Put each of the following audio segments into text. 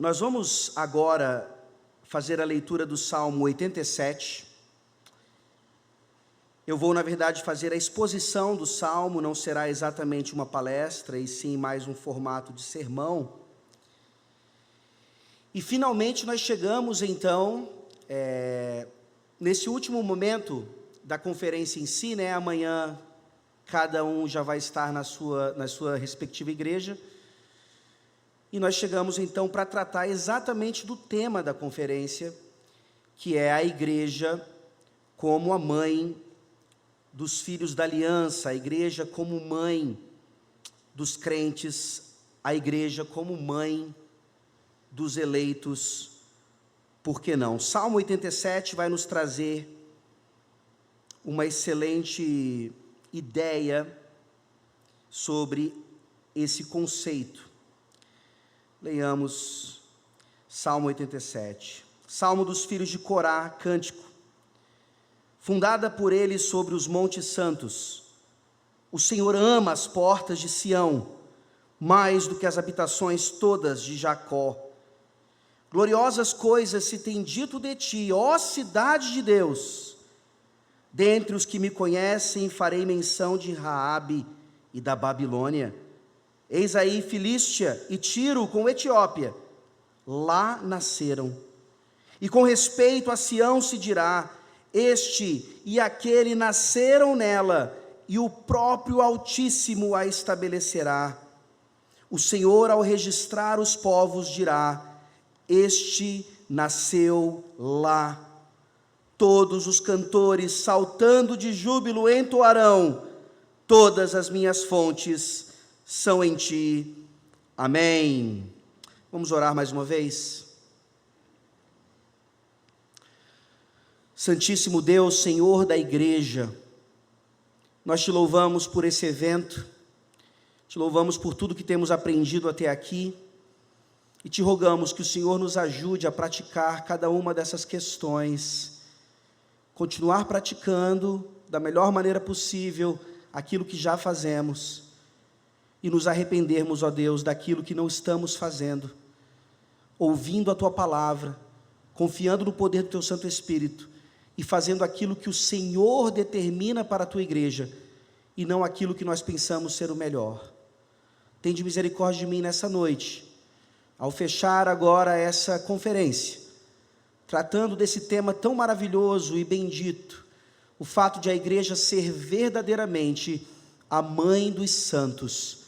Nós vamos agora fazer a leitura do Salmo 87. Eu vou, na verdade, fazer a exposição do Salmo, não será exatamente uma palestra, e sim mais um formato de sermão. E, finalmente, nós chegamos, então, nesse último momento da conferência em si, amanhã cada um já vai estar na sua respectiva igreja, e nós chegamos, então, para tratar exatamente do tema da conferência, que é a igreja como a mãe dos filhos da aliança, a igreja como mãe dos crentes, a igreja como mãe dos eleitos, por que não? Salmo 87 vai nos trazer uma excelente ideia sobre esse conceito. Leiamos Salmo 87. Salmo dos filhos de Corá, cântico. Fundada por eles sobre os montes santos, o Senhor ama as portas de Sião, mais do que as habitações todas de Jacó. Gloriosas coisas se tem dito de ti, ó cidade de Deus. Dentre os que me conhecem, farei menção de Raabe e da Babilônia. Eis aí Filístia e Tiro com Etiópia, lá nasceram. E com respeito a Sião se dirá, este e aquele nasceram nela, e o próprio Altíssimo a estabelecerá. O Senhor, ao registrar os povos, dirá, este nasceu lá. Todos os cantores, saltando de júbilo, entoarão, todas as minhas fontes são em ti. Amém. Vamos orar mais uma vez? Santíssimo Deus, Senhor da igreja, nós te louvamos por esse evento, te louvamos por tudo que temos aprendido até aqui, e te rogamos que o Senhor nos ajude a praticar cada uma dessas questões, continuar praticando da melhor maneira possível aquilo que já fazemos, e nos arrependermos, ó Deus, daquilo que não estamos fazendo, ouvindo a Tua palavra, confiando no poder do Teu Santo Espírito, e fazendo aquilo que o Senhor determina para a Tua igreja, e não aquilo que nós pensamos ser o melhor. Tende misericórdia de mim nessa noite, ao fechar agora essa conferência, tratando desse tema tão maravilhoso e bendito, o fato de a igreja ser verdadeiramente a mãe dos santos.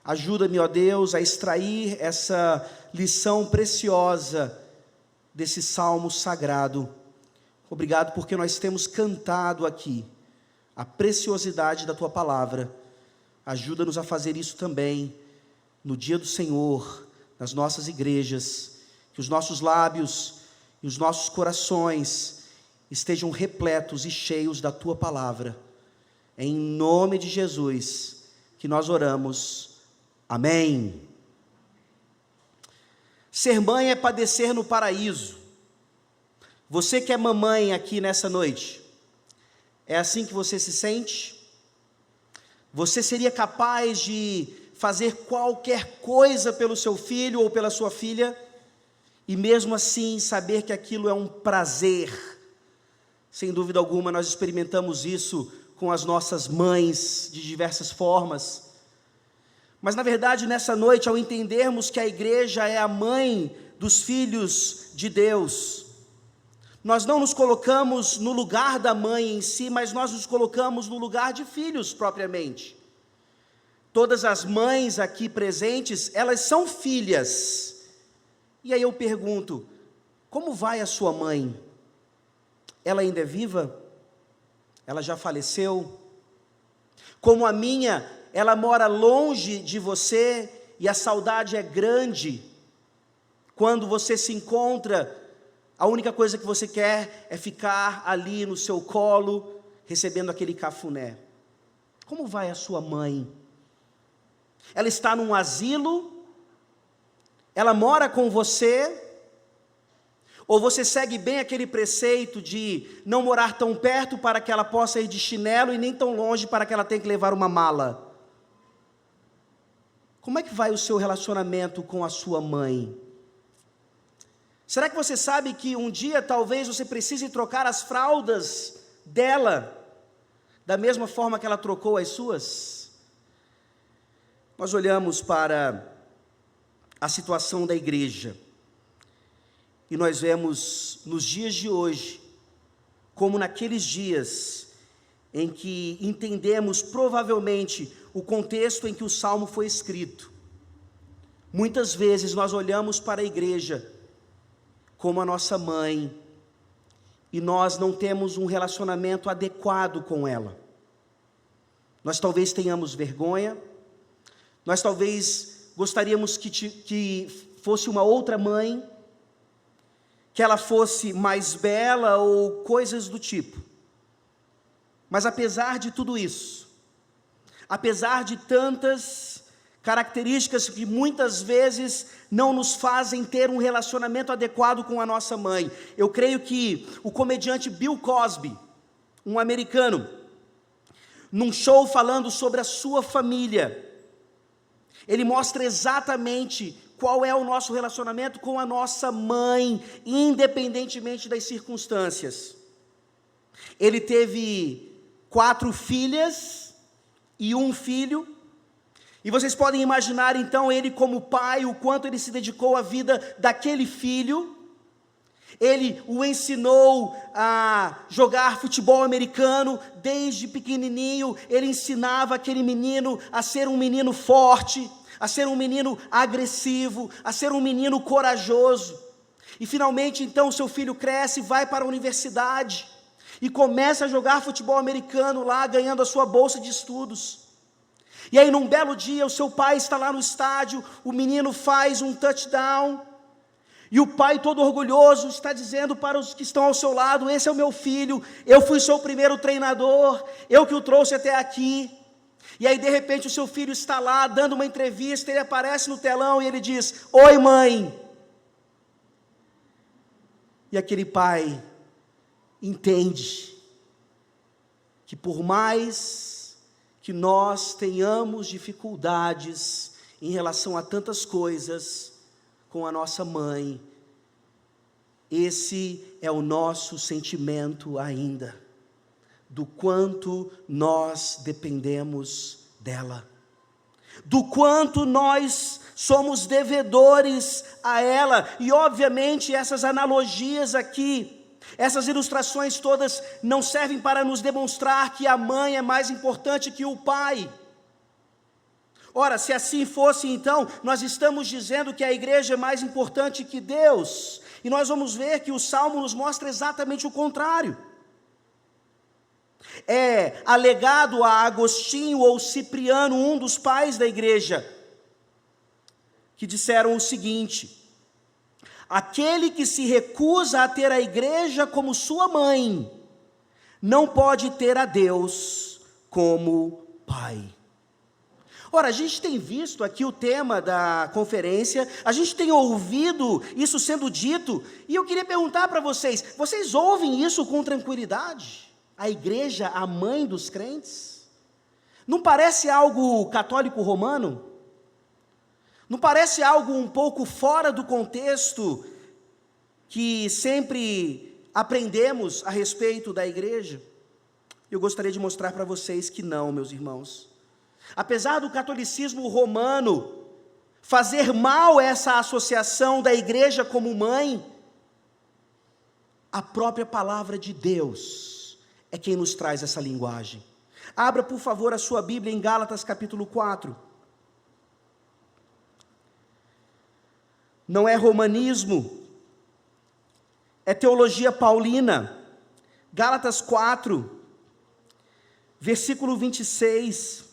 Ajuda-me, ó Deus, a extrair essa lição preciosa desse salmo sagrado. Obrigado porque nós temos cantado aqui a preciosidade da Tua palavra. Ajuda-nos a fazer isso também no dia do Senhor, nas nossas igrejas, que os nossos lábios e os nossos corações estejam repletos e cheios da Tua palavra. É em nome de Jesus que nós oramos. Amém. Ser mãe é padecer no paraíso. Você que é mamãe aqui nessa noite, é assim que você se sente? Você seria capaz de fazer qualquer coisa pelo seu filho ou pela sua filha, e mesmo assim saber que aquilo é um prazer? Sem dúvida alguma, nós experimentamos isso com as nossas mães de diversas formas. Mas, na verdade, nessa noite, ao entendermos que a igreja é a mãe dos filhos de Deus, nós não nos colocamos no lugar da mãe em si, mas nós nos colocamos no lugar de filhos propriamente. Todas as mães aqui presentes, elas são filhas. E aí eu pergunto, como vai a sua mãe? Ela ainda é viva? Ela já faleceu? Como a minha, ela mora longe de você e a saudade é grande. Quando você se encontra, a única coisa que você quer é ficar ali no seu colo, recebendo aquele cafuné. Como vai a sua mãe? Ela está num asilo? Ela mora com você? Ou você segue bem aquele preceito de não morar tão perto para que ela possa ir de chinelo e nem tão longe para que ela tenha que levar uma mala? Como é que vai o seu relacionamento com a sua mãe? Será que você sabe que um dia talvez você precise trocar as fraldas dela, da mesma forma que ela trocou as suas? Nós olhamos para a situação da igreja, e nós vemos nos dias de hoje, como naqueles dias em que entendemos provavelmente o contexto em que o Salmo foi escrito. Muitas vezes nós olhamos para a igreja como a nossa mãe, e nós não temos um relacionamento adequado com ela. Nós talvez tenhamos vergonha, nós talvez gostaríamos que fosse uma outra mãe, que ela fosse mais bela ou coisas do tipo. Mas apesar de tudo isso, apesar de tantas características que muitas vezes não nos fazem ter um relacionamento adequado com a nossa mãe, eu creio que o comediante Bill Cosby, um americano, num show falando sobre a sua família, ele mostra exatamente qual é o nosso relacionamento com a nossa mãe, independentemente das circunstâncias. Ele teve 4 filhas e 1 filho, e vocês podem imaginar então ele como pai, o quanto ele se dedicou à vida daquele filho. Ele o ensinou a jogar futebol americano desde pequenininho. Ele ensinava aquele menino a ser um menino forte, a ser um menino agressivo, a ser um menino corajoso. E finalmente então seu filho cresce, vai para a universidade e começa a jogar futebol americano lá, ganhando a sua bolsa de estudos. E aí num belo dia o seu pai está lá no estádio, o menino faz um touchdown, e o pai todo orgulhoso está dizendo para os que estão ao seu lado: esse é o meu filho, eu fui seu primeiro treinador, eu que o trouxe até aqui. E aí de repente o seu filho está lá dando uma entrevista, ele aparece no telão e ele diz: oi mãe. E aquele pai entende que por mais que nós tenhamos dificuldades em relação a tantas coisas com a nossa mãe, esse é o nosso sentimento ainda, do quanto nós dependemos dela, do quanto nós somos devedores a ela. E obviamente essas analogias aqui, essas ilustrações todas não servem para nos demonstrar que a mãe é mais importante que o pai. Ora, se assim fosse, então, nós estamos dizendo que a igreja é mais importante que Deus, e nós vamos ver que o Salmo nos mostra exatamente o contrário. É alegado a Agostinho ou Cipriano, um dos pais da igreja, que disseram o seguinte: aquele que se recusa a ter a igreja como sua mãe, não pode ter a Deus como pai. Ora, a gente tem visto aqui o tema da conferência, a gente tem ouvido isso sendo dito, e eu queria perguntar para vocês: vocês ouvem isso com tranquilidade? A igreja, a mãe dos crentes? Não parece algo católico romano? Não parece algo um pouco fora do contexto que sempre aprendemos a respeito da igreja? Eu gostaria de mostrar para vocês que não, meus irmãos. Apesar do catolicismo romano fazer mal essa associação da igreja como mãe, a própria palavra de Deus é quem nos traz essa linguagem. Abra, por favor, a sua Bíblia em Gálatas capítulo 4. Não é romanismo, é teologia paulina. Gálatas 4, versículo 26.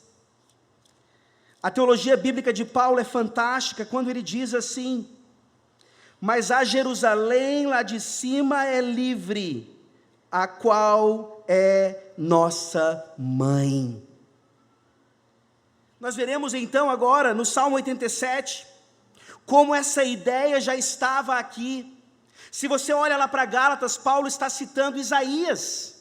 A teologia bíblica de Paulo é fantástica quando ele diz assim: mas a Jerusalém lá de cima é livre, a qual é nossa mãe. Nós veremos então agora no Salmo 87, como essa ideia já estava aqui. Se você olha lá para Gálatas, Paulo está citando Isaías.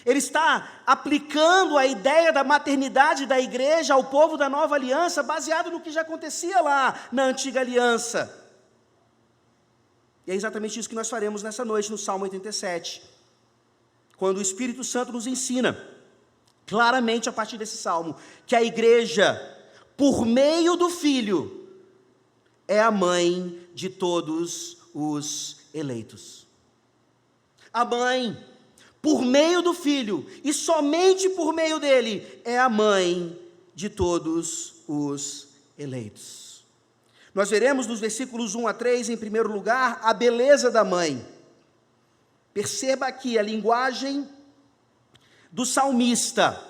Ele está aplicando a ideia da maternidade da igreja ao povo da nova aliança, baseado no que já acontecia lá na antiga aliança. E é exatamente isso que nós faremos nessa noite no Salmo 87, quando o Espírito Santo nos ensina, claramente a partir desse Salmo, que a igreja, por meio do Filho, é a mãe de todos os eleitos. A mãe, por meio do Filho, e somente por meio dele, é a mãe de todos os eleitos. Nós veremos nos versículos 1 a 3, em primeiro lugar, a beleza da mãe. Perceba aqui a linguagem do salmista,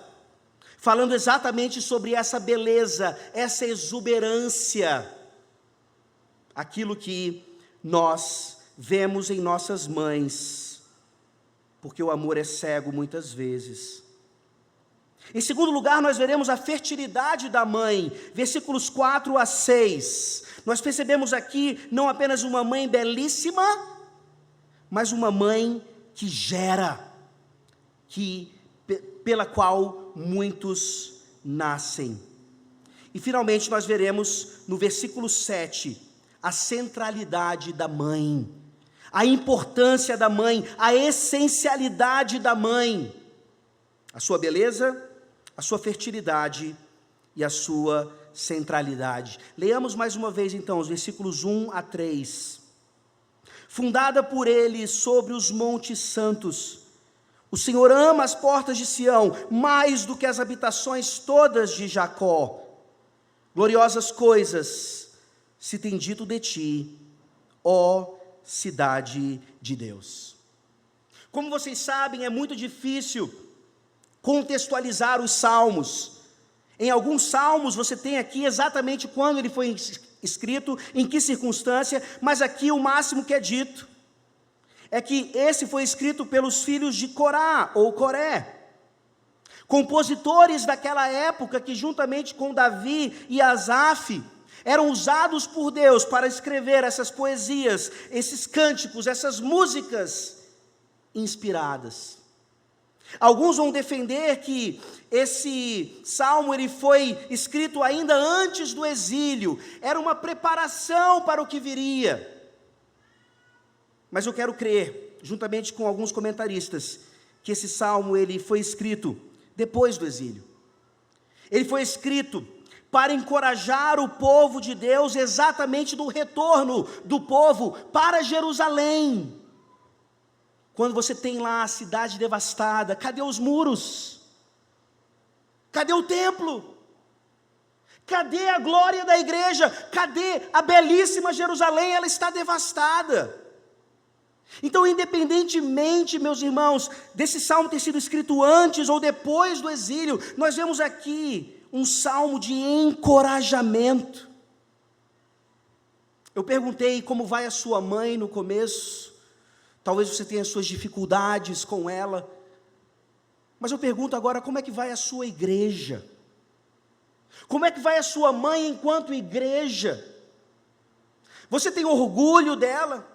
falando exatamente sobre essa beleza, essa exuberância, aquilo que nós vemos em nossas mães, porque o amor é cego muitas vezes. Em segundo lugar, nós veremos a fertilidade da mãe, versículos 4 a 6. Nós percebemos aqui não apenas uma mãe belíssima, mas uma mãe que gera, pela qual muitos nascem. E finalmente nós veremos no versículo 7, a centralidade da mãe, a importância da mãe, a essencialidade da mãe, a sua beleza, a sua fertilidade e a sua centralidade. Leamos mais uma vez então os versículos 1 a 3. Fundada por ele sobre os montes santos, o Senhor ama as portas de Sião, mais do que as habitações todas de Jacó. Gloriosas coisas se tem dito de ti, ó cidade de Deus. Como vocês sabem, é muito difícil contextualizar os salmos. Em alguns salmos você tem aqui exatamente quando ele foi escrito, em que circunstância, mas aqui o máximo que é dito é que esse foi escrito pelos filhos de Corá, ou Coré, compositores daquela época que juntamente com Davi e Asaf, eram usados por Deus para escrever essas poesias, esses cânticos, essas músicas inspiradas. Alguns vão defender que esse salmo ele foi escrito ainda antes do exílio, era uma preparação para o que viria. Mas eu quero crer, juntamente com alguns comentaristas, que esse salmo ele foi escrito depois do exílio. Ele foi escrito para encorajar o povo de Deus exatamente no retorno do povo para Jerusalém. Quando você tem lá a cidade devastada, cadê os muros? Cadê o templo? Cadê a glória da igreja? Cadê a belíssima Jerusalém? Ela está devastada. Então, independentemente, meus irmãos, desse salmo ter sido escrito antes ou depois do exílio, nós vemos aqui um salmo de encorajamento. Eu perguntei como vai a sua mãe no começo. Talvez você tenha suas dificuldades com ela, mas eu pergunto agora, como é que vai a sua igreja? Como é que vai a sua mãe enquanto igreja? Você tem orgulho dela?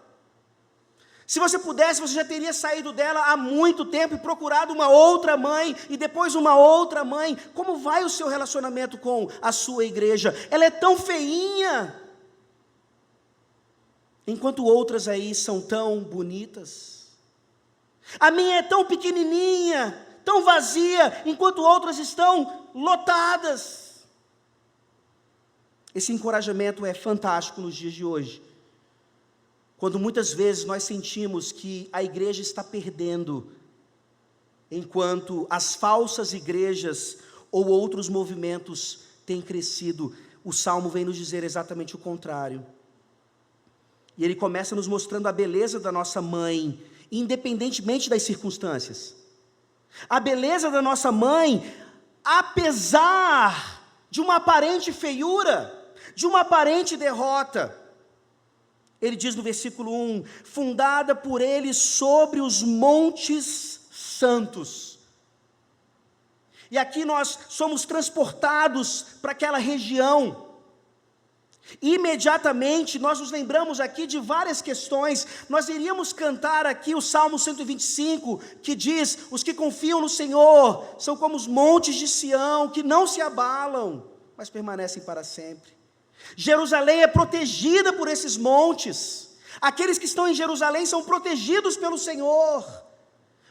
Se você pudesse, você já teria saído dela há muito tempo e procurado uma outra mãe, e depois uma outra mãe. Como vai o seu relacionamento com a sua igreja? Ela é tão feinha, enquanto outras aí são tão bonitas. A minha é tão pequenininha, tão vazia, enquanto outras estão lotadas. Esse encorajamento é fantástico nos dias de hoje, quando muitas vezes nós sentimos que a igreja está perdendo, enquanto as falsas igrejas ou outros movimentos têm crescido. O Salmo vem nos dizer exatamente o contrário. E ele começa nos mostrando a beleza da nossa mãe, independentemente das circunstâncias. A beleza da nossa mãe, apesar de uma aparente feiura, de uma aparente derrota. Ele diz no versículo 1, fundada por ele sobre os montes santos. E aqui nós somos transportados para aquela região. Imediatamente nós nos lembramos aqui de várias questões. Nós iríamos cantar aqui o Salmo 125, que diz: os que confiam no Senhor são como os montes de Sião, que não se abalam, mas permanecem para sempre. Jerusalém é protegida por esses montes. Aqueles que estão em Jerusalém são protegidos pelo Senhor.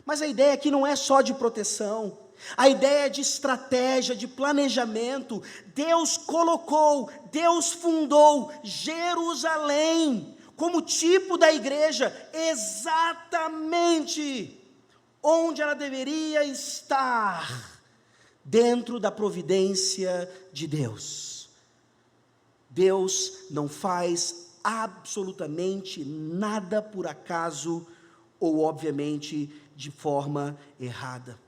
Mas a ideia aqui não é só de proteção, a ideia é de estratégia, de planejamento. Deus colocou, Deus fundou Jerusalém como tipo da igreja, exatamente onde ela deveria estar, dentro da providência de Deus. Deus não faz absolutamente nada por acaso, ou obviamente de forma errada.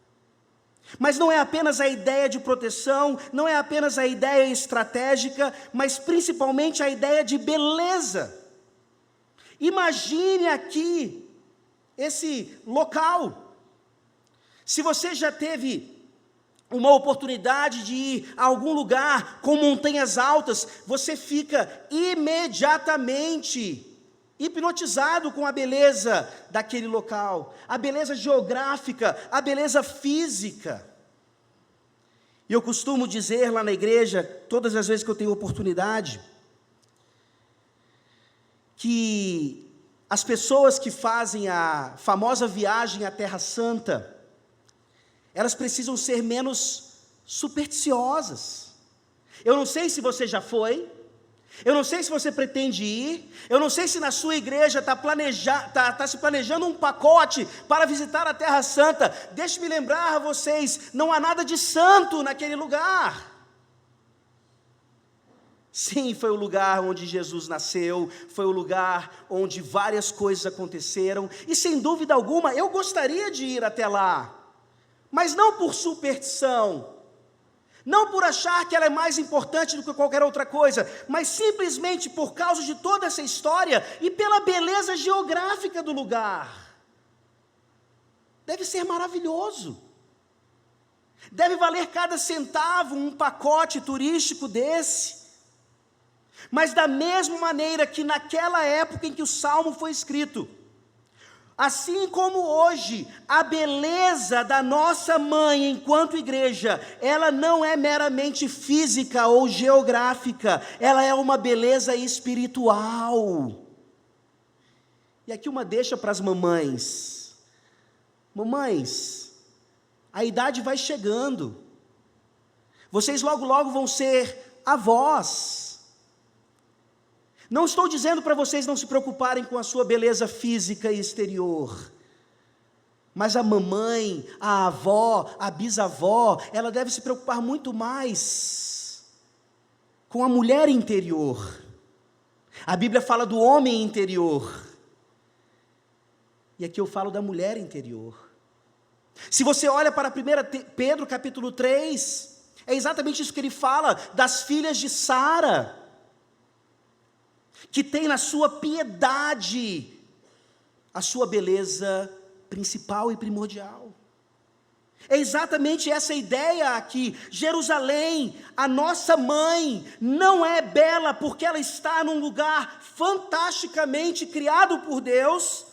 Mas não é apenas a ideia de proteção, não é apenas a ideia estratégica, mas principalmente a ideia de beleza. Imagine aqui esse local. Se você já teve uma oportunidade de ir a algum lugar com montanhas altas, você fica imediatamente hipnotizado com a beleza daquele local, a beleza geográfica, a beleza física. E eu costumo dizer lá na igreja, todas as vezes que eu tenho oportunidade, que as pessoas que fazem a famosa viagem à Terra Santa, elas precisam ser menos supersticiosas. Eu não sei se você já foi, eu não sei se você pretende ir, eu não sei se na sua igreja está se planejando um pacote para visitar a Terra Santa. Deixe-me lembrar a vocês, não há nada de santo naquele lugar. Sim, foi o lugar onde Jesus nasceu, foi o lugar onde várias coisas aconteceram, e sem dúvida alguma, eu gostaria de ir até lá, mas não por superstição, não por achar que ela é mais importante do que qualquer outra coisa, mas simplesmente por causa de toda essa história e pela beleza geográfica do lugar. Deve ser maravilhoso, deve valer cada centavo um pacote turístico desse. Mas da mesma maneira que naquela época em que o Salmo foi escrito, assim como hoje, a beleza da nossa mãe enquanto igreja, ela não é meramente física ou geográfica, ela é uma beleza espiritual. E aqui uma deixa para as mamães. Mamães, a idade vai chegando, vocês logo logo vão ser avós. Não estou dizendo para vocês não se preocuparem com a sua beleza física e exterior, mas a mamãe, a avó, a bisavó, ela deve se preocupar muito mais com a mulher interior. A Bíblia fala do homem interior, e aqui eu falo da mulher interior. Se você olha para 1 Pedro capítulo 3, é exatamente isso que ele fala, das filhas de Sara, que tem na sua piedade a sua beleza principal e primordial. É exatamente essa ideia aqui. Jerusalém, a nossa mãe, não é bela porque ela está num lugar fantasticamente criado por Deus,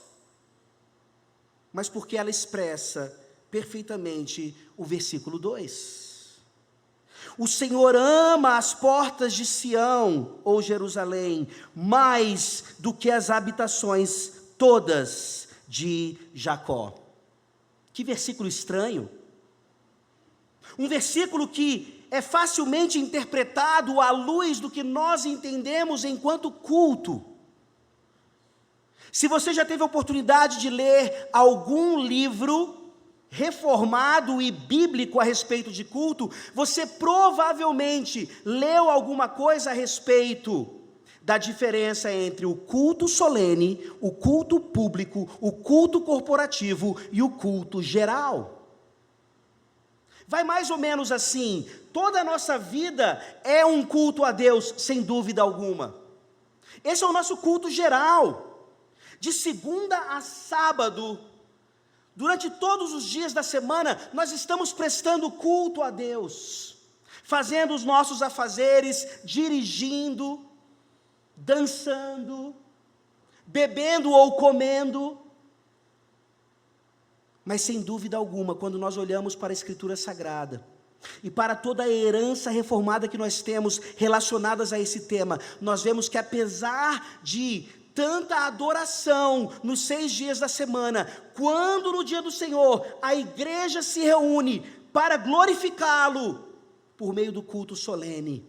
mas porque ela expressa perfeitamente o versículo 2. O Senhor ama as portas de Sião, ou Jerusalém, mais do que as habitações todas de Jacó. Que versículo estranho. Um versículo que é facilmente interpretado à luz do que nós entendemos enquanto culto. Se você já teve a oportunidade de ler algum livro reformado e bíblico a respeito de culto, você provavelmente leu alguma coisa a respeito da diferença entre o culto solene, o culto público, o culto corporativo e o culto geral. Vai mais ou menos assim: toda a nossa vida é um culto a Deus, sem dúvida alguma. Esse é o nosso culto geral, de segunda a sábado. Durante todos os dias da semana, nós estamos prestando culto a Deus, fazendo os nossos afazeres, dirigindo, dançando, bebendo ou comendo. Mas sem dúvida alguma, quando nós olhamos para a Escritura Sagrada, e para toda a herança reformada que nós temos relacionadas a esse tema, nós vemos que apesar de tanta adoração nos 6 dias da semana, quando no dia do Senhor a igreja se reúne para glorificá-lo por meio do culto solene.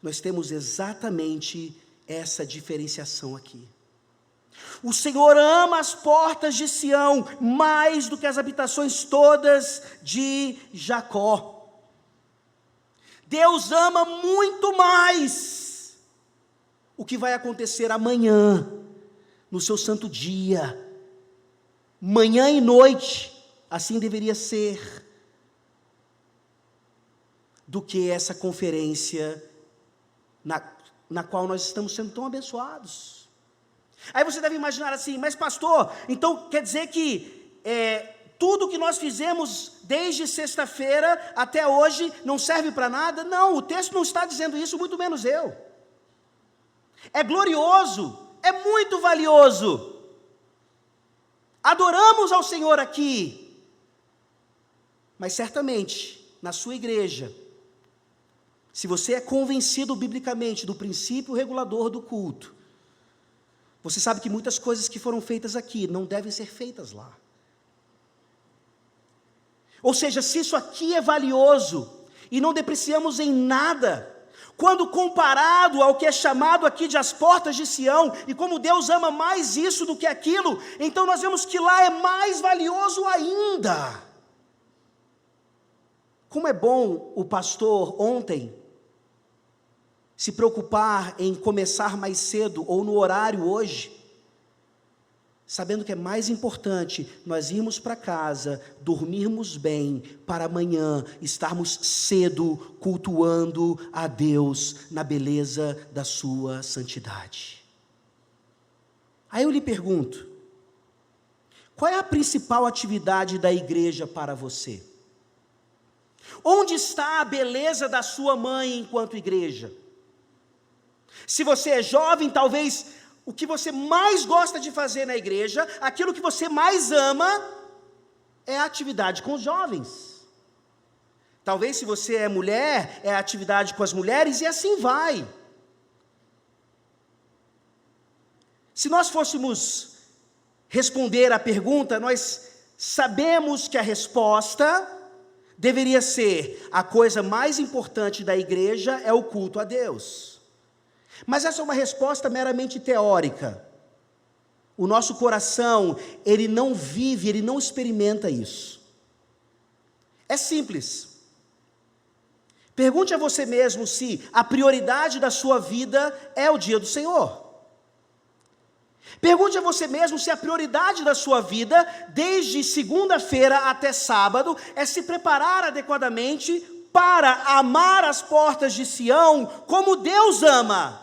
Nós temos exatamente essa diferenciação aqui. O Senhor ama as portas de Sião mais do que as habitações todas de Jacó. Deus ama muito mais o que vai acontecer amanhã, no seu santo dia, manhã e noite, assim deveria ser, do que essa conferência na qual nós estamos sendo tão abençoados. Aí você deve imaginar assim, mas pastor, então quer dizer que tudo que nós fizemos desde sexta-feira até hoje não serve para nada? Não, o texto não está dizendo isso, muito menos eu. É glorioso, é muito valioso. Adoramos ao Senhor aqui, mas certamente, na sua igreja, se você é convencido biblicamente do princípio regulador do culto, você sabe que muitas coisas que foram feitas aqui não devem ser feitas lá. Ou seja, se isso aqui é valioso e não depreciamos em nada, quando comparado ao que é chamado aqui de as portas de Sião, e como Deus ama mais isso do que aquilo, então nós vemos que lá é mais valioso ainda. Como é bom o pastor ontem se preocupar em começar mais cedo ou no horário hoje, sabendo que é mais importante nós irmos para casa, dormirmos bem, para amanhã estarmos cedo cultuando a Deus na beleza da sua santidade. Aí eu lhe pergunto, qual é a principal atividade da igreja para você? Onde está a beleza da sua mãe enquanto igreja? Se você é jovem, talvez o que você mais gosta de fazer na igreja, aquilo que você mais ama, é a atividade com os jovens. Talvez se você é mulher, é a atividade com as mulheres, e assim vai. Se nós fôssemos responder à pergunta, nós sabemos que a resposta deveria ser: a coisa mais importante da igreja é o culto a Deus. Mas essa é uma resposta meramente teórica. O nosso coração, ele não vive, ele não experimenta isso. É simples. Pergunte a você mesmo se a prioridade da sua vida é o dia do Senhor. Pergunte a você mesmo se a prioridade da sua vida, desde segunda-feira até sábado, é se preparar adequadamente para amar as portas de Sião como Deus ama,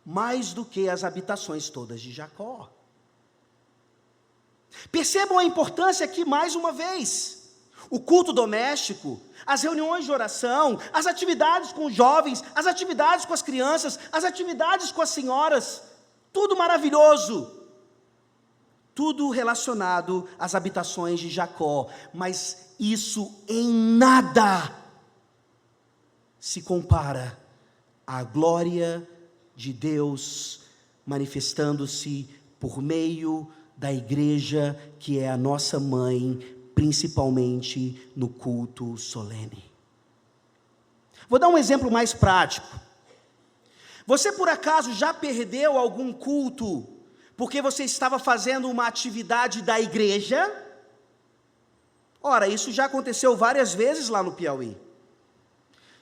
mais do que as habitações todas de Jacó. Percebam a importância aqui mais uma vez. O culto doméstico, as reuniões de oração, as atividades com os jovens, as atividades com as crianças, as atividades com as senhoras, tudo maravilhoso, tudo relacionado às habitações de Jacó, mas isso em nada se compara à glória de Deus manifestando-se por meio da igreja, que é a nossa mãe, principalmente no culto solene. Vou dar um exemplo mais prático. Você por acaso já perdeu algum culto porque você estava fazendo uma atividade da igreja? Ora, isso já aconteceu várias vezes lá no Piauí.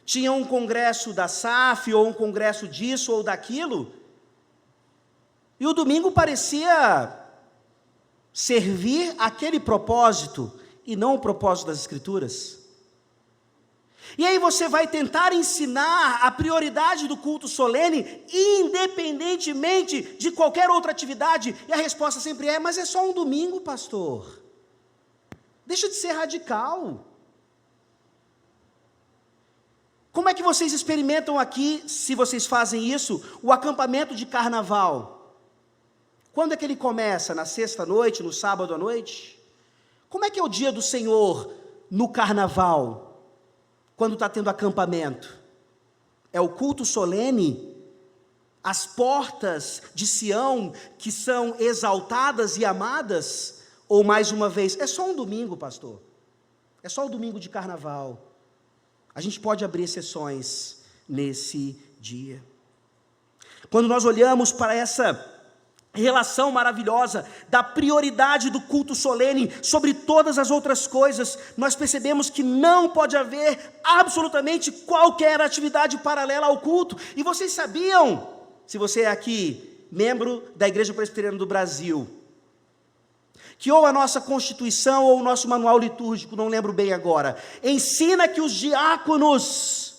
Tinha um congresso da SAF, ou um congresso disso ou daquilo, e o domingo parecia servir aquele propósito, e não o propósito das Escrituras. E aí você vai tentar ensinar a prioridade do culto solene, independentemente de qualquer outra atividade, e a resposta sempre é: mas é só um domingo, pastor. Deixa de ser radical. Como é que vocês experimentam aqui, se vocês fazem isso, o acampamento de carnaval? Quando é que ele começa? Na sexta-noite, no sábado à noite? Como é que é o dia do Senhor no carnaval, quando está tendo acampamento? É o culto solene? as portas de Sião que são exaltadas e amadas? Ou mais uma vez, é só um domingo, pastor, é só o domingo de carnaval, a gente pode abrir exceções nesse dia? Quando nós olhamos para essa relação maravilhosa da prioridade do culto solene sobre todas as outras coisas, nós percebemos que não pode haver absolutamente qualquer atividade paralela ao culto. E vocês sabiam, se você é aqui membro da Igreja Presbiteriana do Brasil, que ou a nossa Constituição ou o nosso manual litúrgico, não lembro bem agora, ensina que os diáconos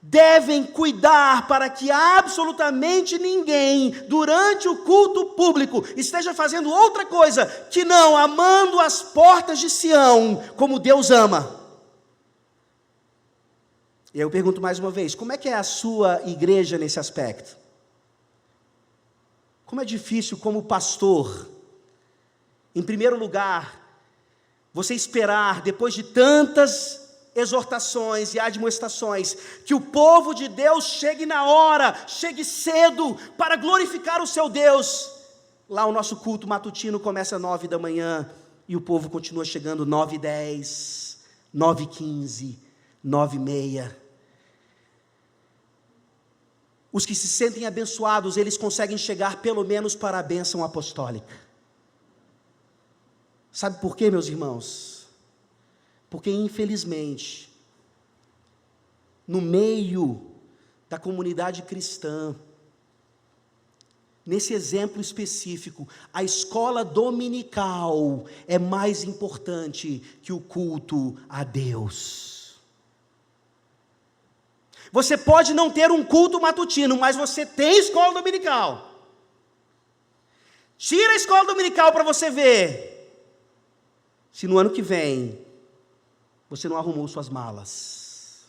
devem cuidar para que absolutamente ninguém, durante o culto público, esteja fazendo outra coisa que não amando as portas de Sião, como Deus ama. E aí eu pergunto mais uma vez, como é que é a sua igreja nesse aspecto? Como é difícil como pastor, em primeiro lugar, você esperar, depois de tantas exortações e admoestações, que o povo de Deus chegue na hora, chegue cedo, para glorificar o seu Deus. Lá o nosso culto matutino começa às 9 da manhã, e o povo continua chegando 9h10, 9h15, 9h30. Os que se sentem abençoados, eles conseguem chegar pelo menos para a bênção apostólica. Sabe por quê, meus irmãos? Porque, infelizmente, no meio da comunidade cristã, nesse exemplo específico, a escola dominical é mais importante que o culto a Deus. Você pode não ter um culto matutino, mas você tem escola dominical. Tira a escola dominical para você ver se no ano que vem você não arrumou suas malas.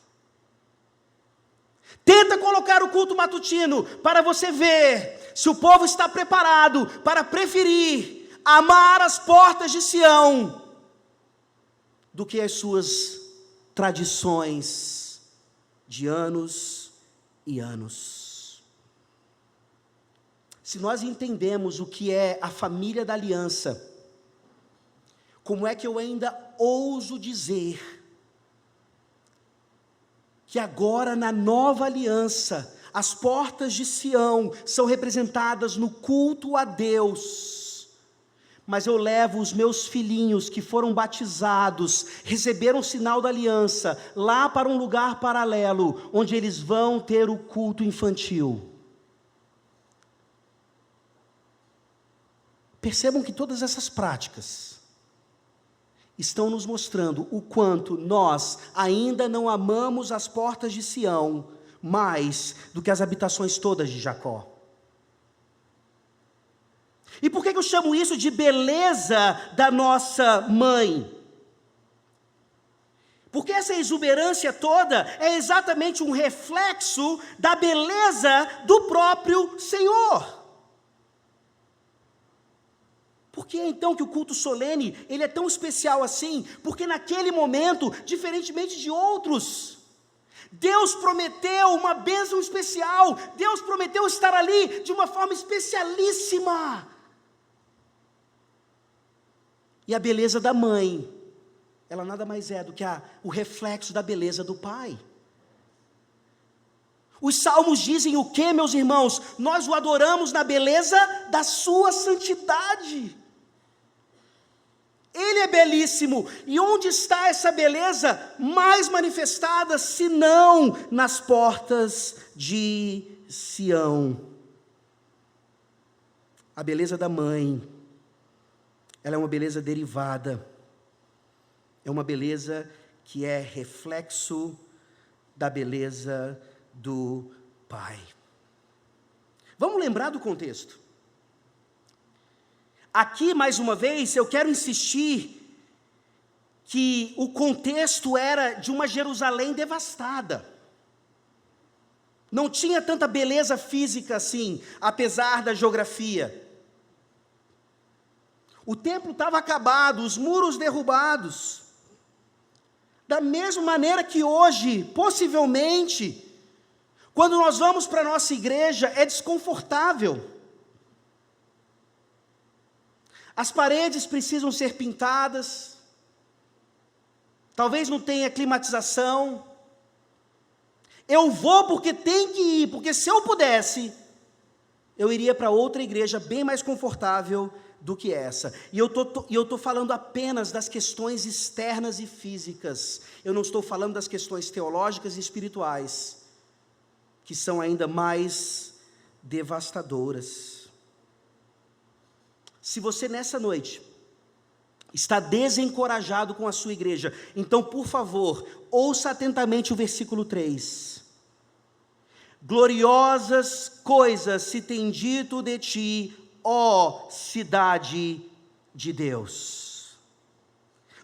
Tenta colocar o culto matutino para você ver se o povo está preparado para preferir amar as portas de Sião do que as suas tradições de anos e anos. Se nós entendemos o que é a família da aliança, como é que eu ainda ouso dizer que agora na nova aliança, as portas de Sião são representadas no culto a Deus, mas eu levo os meus filhinhos que foram batizados, receberam o sinal da aliança, lá para um lugar paralelo, onde eles vão ter o culto infantil. Percebam que todas essas práticas estão nos mostrando o quanto nós ainda não amamos as portas de Sião mais do que as habitações todas de Jacó. E por que eu chamo isso de beleza da nossa mãe? Porque essa exuberância toda é exatamente um reflexo da beleza do próprio Senhor. Por que então que o culto solene, ele é tão especial assim? Porque naquele momento, diferentemente de outros, Deus prometeu uma bênção especial, Deus prometeu estar ali de uma forma especialíssima. E a beleza da mãe, ela nada mais é do que o reflexo da beleza do pai. Os salmos dizem o que, meus irmãos? Nós o adoramos na beleza da sua santidade. Ele é belíssimo, e onde está essa beleza mais manifestada, senão nas portas de Sião? A beleza da mãe, ela é uma beleza derivada, é uma beleza que é reflexo da beleza do Pai. Vamos lembrar do contexto. Aqui, mais uma vez, eu quero insistir que o contexto era de uma Jerusalém devastada. Não tinha tanta beleza física assim, apesar da geografia. O templo estava acabado, os muros derrubados. Da mesma maneira que hoje, possivelmente, Quando nós vamos para a nossa igreja, é desconfortável. As paredes precisam ser pintadas, talvez não tenha climatização. Eu vou porque tem que ir, porque se eu pudesse, eu iria para outra igreja bem mais confortável do que essa. E eu estou falando apenas das questões externas e físicas. Eu não estou falando das questões teológicas e espirituais, que são ainda mais devastadoras. Se você nessa noite está desencorajado com a sua igreja, então, por favor, ouça atentamente o versículo 3. Gloriosas coisas se tem dito de ti, ó cidade de Deus.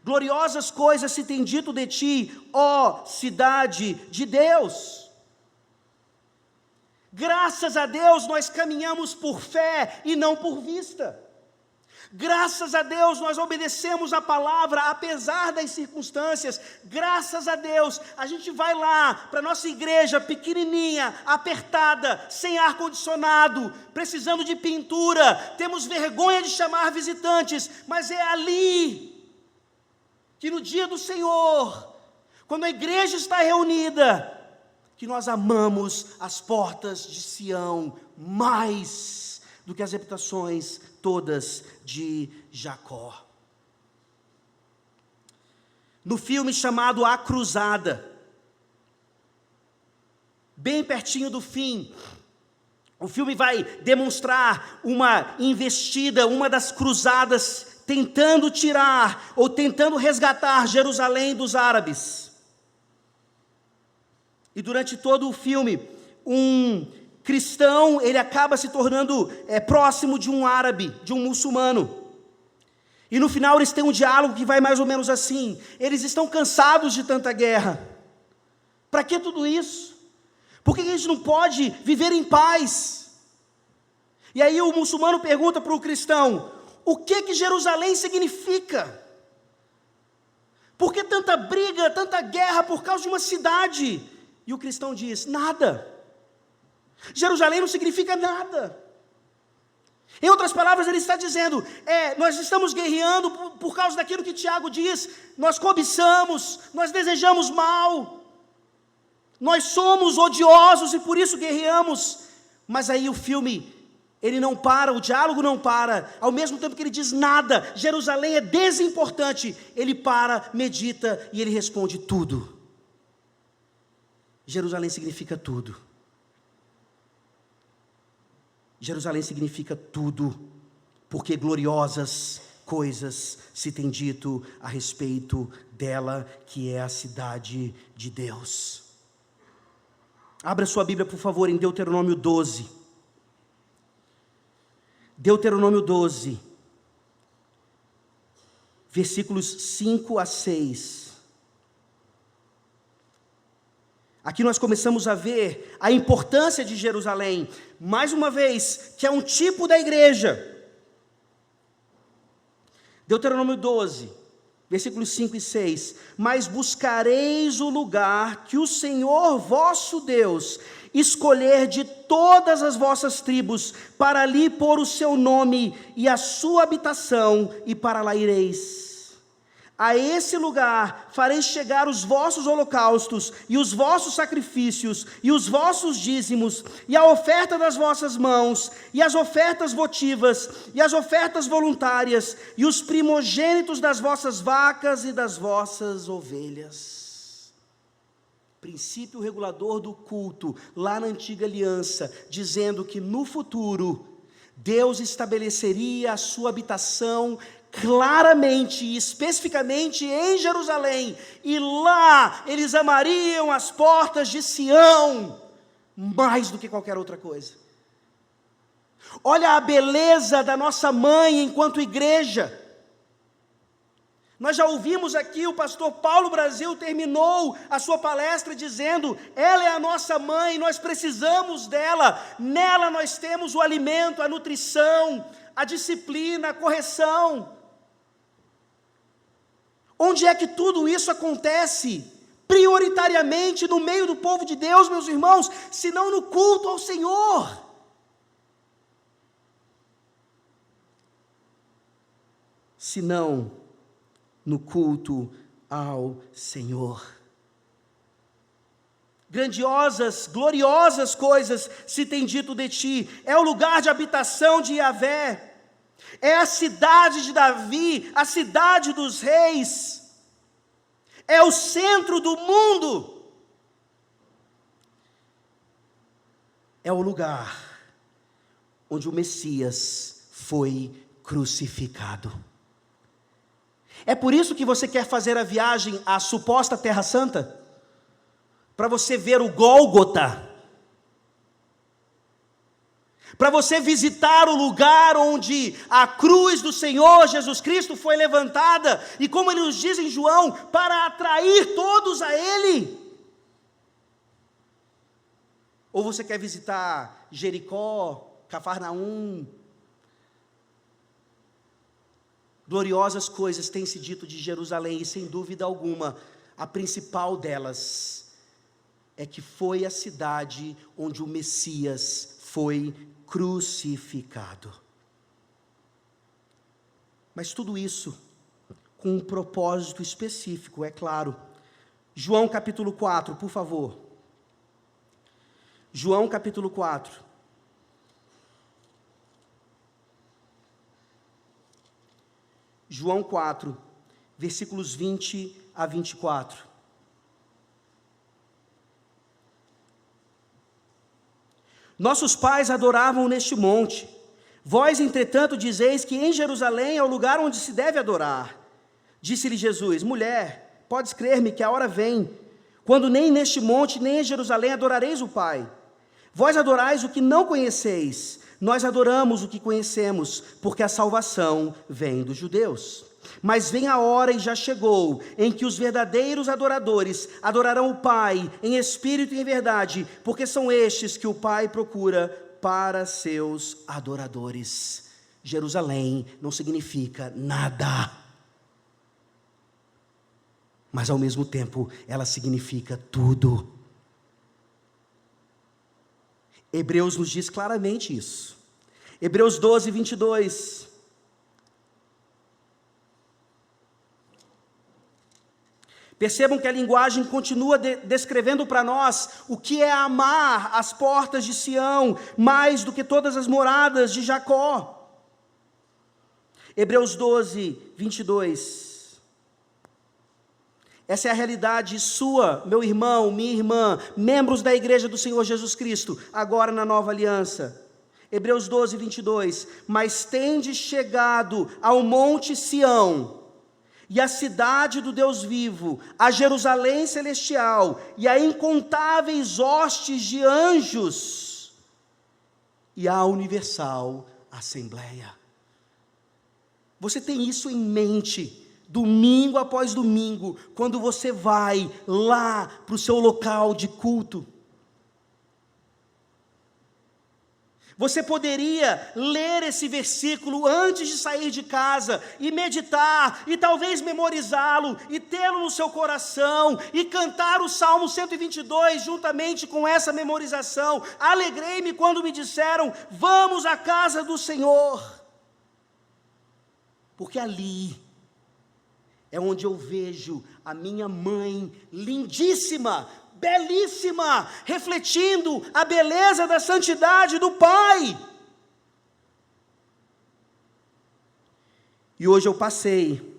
Gloriosas coisas se tem dito de ti, ó cidade de Deus. Graças a Deus nós caminhamos por fé e não por vista. Graças a Deus nós obedecemos a palavra apesar das circunstâncias. Graças a Deus a gente vai lá para a nossa igreja pequenininha, apertada, sem ar-condicionado, precisando de pintura, temos vergonha de chamar visitantes, mas é ali que no dia do Senhor, quando a igreja está reunida, que nós amamos as portas de Sião mais do que as habitações todas de Jacó. No filme chamado A Cruzada, bem pertinho do fim, o filme vai demonstrar uma investida, uma das cruzadas, tentando tirar ou tentando resgatar Jerusalém dos árabes. E durante todo o filme, um cristão, ele acaba se tornando próximo de um árabe, de um muçulmano. E no final eles têm um diálogo que vai mais ou menos assim: eles estão cansados de tanta guerra. Para que tudo isso? Por que a gente não pode viver em paz? E aí o muçulmano pergunta para o cristão: o que Jerusalém significa? Por que tanta briga, tanta guerra por causa de uma cidade? E o cristão diz: nada. Jerusalém não significa nada. Em outras palavras, ele está dizendo, nós estamos guerreando por causa daquilo que Tiago diz, nós cobiçamos, nós desejamos mal, nós somos odiosos e por isso guerreamos. Mas aí o filme, ele não para, o diálogo não para, ao mesmo tempo que ele diz nada, Jerusalém é desimportante, ele para, medita e ele responde: tudo. Jerusalém significa tudo. Jerusalém significa tudo, porque gloriosas coisas se tem dito a respeito dela, que é a cidade de Deus. Abra sua Bíblia, por favor, em Deuteronômio 12. Deuteronômio 12, versículos 5 a 6. Aqui nós começamos a ver a importância de Jerusalém, mais uma vez, que é um tipo da igreja. Deuteronômio 12, versículos 5 e 6. Mas buscareis o lugar que o Senhor vosso Deus escolher de todas as vossas tribos, para ali pôr o seu nome e a sua habitação, e para lá ireis. A esse lugar fareis chegar os vossos holocaustos, e os vossos sacrifícios, e os vossos dízimos, e a oferta das vossas mãos, e as ofertas votivas, e as ofertas voluntárias, e os primogênitos das vossas vacas e das vossas ovelhas. Princípio regulador do culto, lá na antiga aliança, dizendo que no futuro, Deus estabeleceria a sua habitação claramente e especificamente em Jerusalém, e lá eles amariam as portas de Sião mais do que qualquer outra coisa. Olha a beleza da nossa mãe enquanto igreja. Nós já ouvimos aqui, o pastor Paulo Brasil terminou a sua palestra dizendo: ela é a nossa mãe, nós precisamos dela, nela nós temos o alimento, a nutrição, a disciplina, a correção. Onde é que tudo isso acontece? prioritariamente no meio do povo de Deus, meus irmãos, senão no culto ao Senhor. Senão no culto ao Senhor. Grandiosas, gloriosas coisas se tem dito de ti. É o lugar de habitação de Yahvé. É a cidade de Davi, a cidade dos reis. É o centro do mundo. É o lugar onde o Messias foi crucificado. É por isso que você quer fazer a viagem à suposta Terra Santa? Para você ver o Gólgota, para você visitar o lugar onde a cruz do Senhor Jesus Cristo foi levantada, e como ele nos diz em João, para atrair todos a Ele. Ou você quer visitar Jericó, Cafarnaum? Gloriosas coisas têm se dito de Jerusalém, e sem dúvida alguma, a principal delas é que foi a cidade onde o Messias foi crucificado. Mas tudo isso com um propósito específico, é claro. João capítulo 4, por favor. João capítulo 4. João 4, versículos 20 a 24. Nossos pais adoravam neste monte. Vós, entretanto, dizeis que em Jerusalém é o lugar onde se deve adorar. Disse-lhe Jesus: mulher, podes crer-me que a hora vem, quando nem neste monte, nem em Jerusalém adorareis o Pai. Vós adorais o que não conheceis, nós adoramos o que conhecemos, porque a salvação vem dos judeus. Mas vem a hora, e já chegou, em que os verdadeiros adoradores adorarão o Pai em espírito e em verdade, porque são estes que o Pai procura para seus adoradores. Jerusalém não significa nada, mas ao mesmo tempo ela significa tudo. Hebreus nos diz claramente isso. Hebreus 12, 22. Percebam que a linguagem continua descrevendo para nós o que é amar as portas de Sião, mais do que todas as moradas de Jacó. Hebreus 12, 22. Essa é a realidade sua, meu irmão, minha irmã, membros da igreja do Senhor Jesus Cristo, agora na nova aliança. Hebreus 12, 22. Mas tendes chegado ao monte Sião, e a cidade do Deus vivo, a Jerusalém celestial, e a incontáveis hostes de anjos, e a universal assembleia. Você tem isso em mente, domingo após domingo, quando você vai lá para o seu local de culto. Você poderia ler esse versículo antes de sair de casa e meditar, e talvez memorizá-lo, e tê-lo no seu coração, e cantar o Salmo 122 juntamente com essa memorização. Alegrei-me quando me disseram: vamos à casa do Senhor, porque ali é onde eu vejo a minha mãe lindíssima, belíssima, refletindo a beleza da santidade do Pai. E hoje eu passei,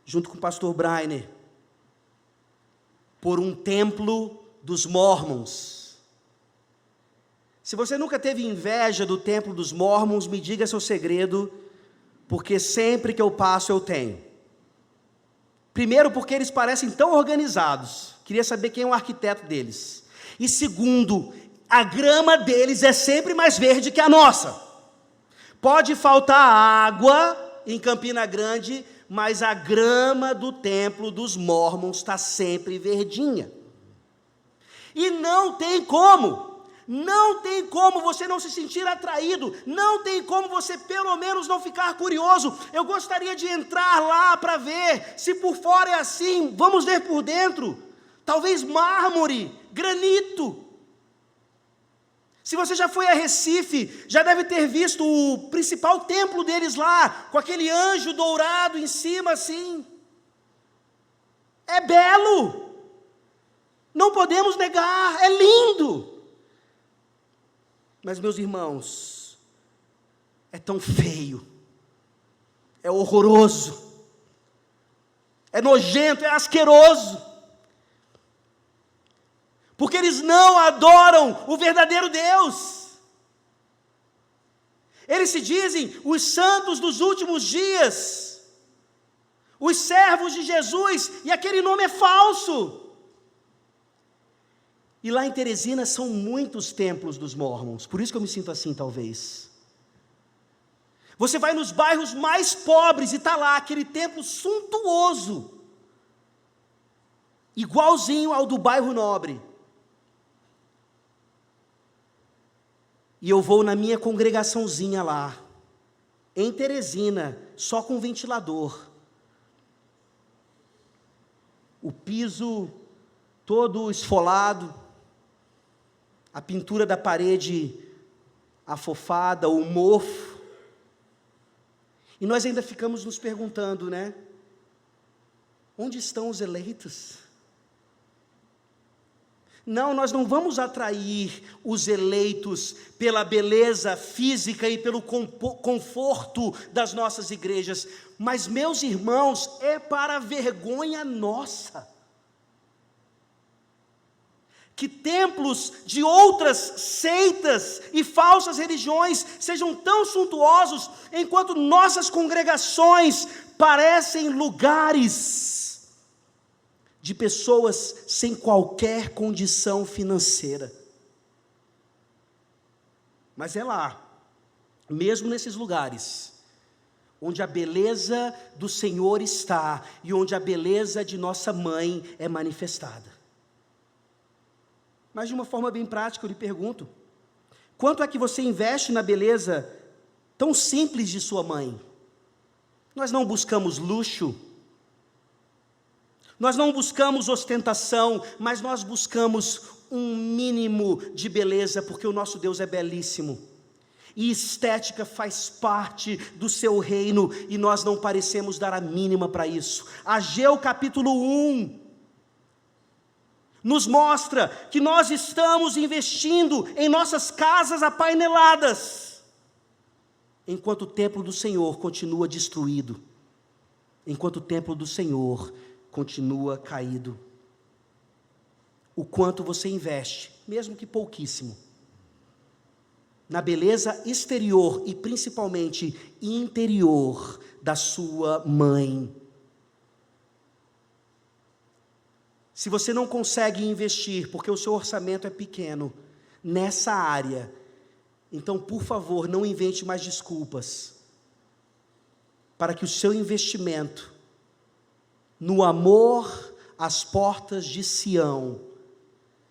junto com o pastor Brainer, por um templo dos Mormons. Se você nunca teve inveja do templo dos Mormons, me diga seu segredo, porque sempre que eu passo eu tenho. Primeiro, porque eles parecem tão organizados. Queria saber quem é o arquiteto deles. E segundo, a grama deles é sempre mais verde que a nossa. Pode faltar água em Campina Grande, mas a grama do templo dos Mormons está sempre verdinha. E não tem como você não se sentir atraído, não tem como você pelo menos não ficar curioso. Eu gostaria de entrar lá para ver se por fora é assim, vamos ver por dentro. talvez mármore, granito. Se você já foi a Recife, já deve ter visto o principal templo deles lá, com aquele anjo dourado em cima assim. É belo, não podemos negar, é lindo. Mas, meus irmãos, é tão feio, é horroroso, é nojento, é asqueroso. Porque eles não adoram o verdadeiro Deus. Eles se dizem os santos dos últimos dias, os servos de Jesus, e aquele nome é falso. E lá em Teresina são muitos templos dos mormons, por isso que eu me sinto assim talvez. Você vai nos bairros mais pobres e está lá aquele templo suntuoso, igualzinho ao do bairro Nobre. E eu vou na minha congregaçãozinha lá, em Teresina, só com ventilador. O piso todo esfolado, a pintura da parede afofada, o mofo. E nós ainda ficamos nos perguntando, né? Onde estão os eleitos? Não, nós não vamos atrair os eleitos pela beleza física e pelo conforto das nossas igrejas, mas, meus irmãos, é para a vergonha nossa que templos de outras seitas e falsas religiões sejam tão suntuosos, enquanto nossas congregações parecem lugares de pessoas sem qualquer condição financeira. Mas é lá, mesmo nesses lugares, onde a beleza do Senhor está, e onde a beleza de nossa mãe é manifestada. Mas de uma forma bem prática eu lhe pergunto, quanto é que você investe na beleza tão simples de sua mãe? Nós não buscamos luxo, nós não buscamos ostentação, mas nós buscamos um mínimo de beleza, porque o nosso Deus é belíssimo, e estética faz parte do seu reino, e nós não parecemos dar a mínima para isso. Ageu capítulo 1, nos mostra que nós estamos investindo em nossas casas apaineladas, enquanto o templo do Senhor continua destruído, enquanto o templo do Senhor continua caído. O quanto você investe, mesmo que pouquíssimo, na beleza exterior e principalmente interior da sua mãe. Se você não consegue investir, porque o seu orçamento é pequeno, nessa área, então, por favor, não invente mais desculpas, para que o seu investimento no amor às portas de Sião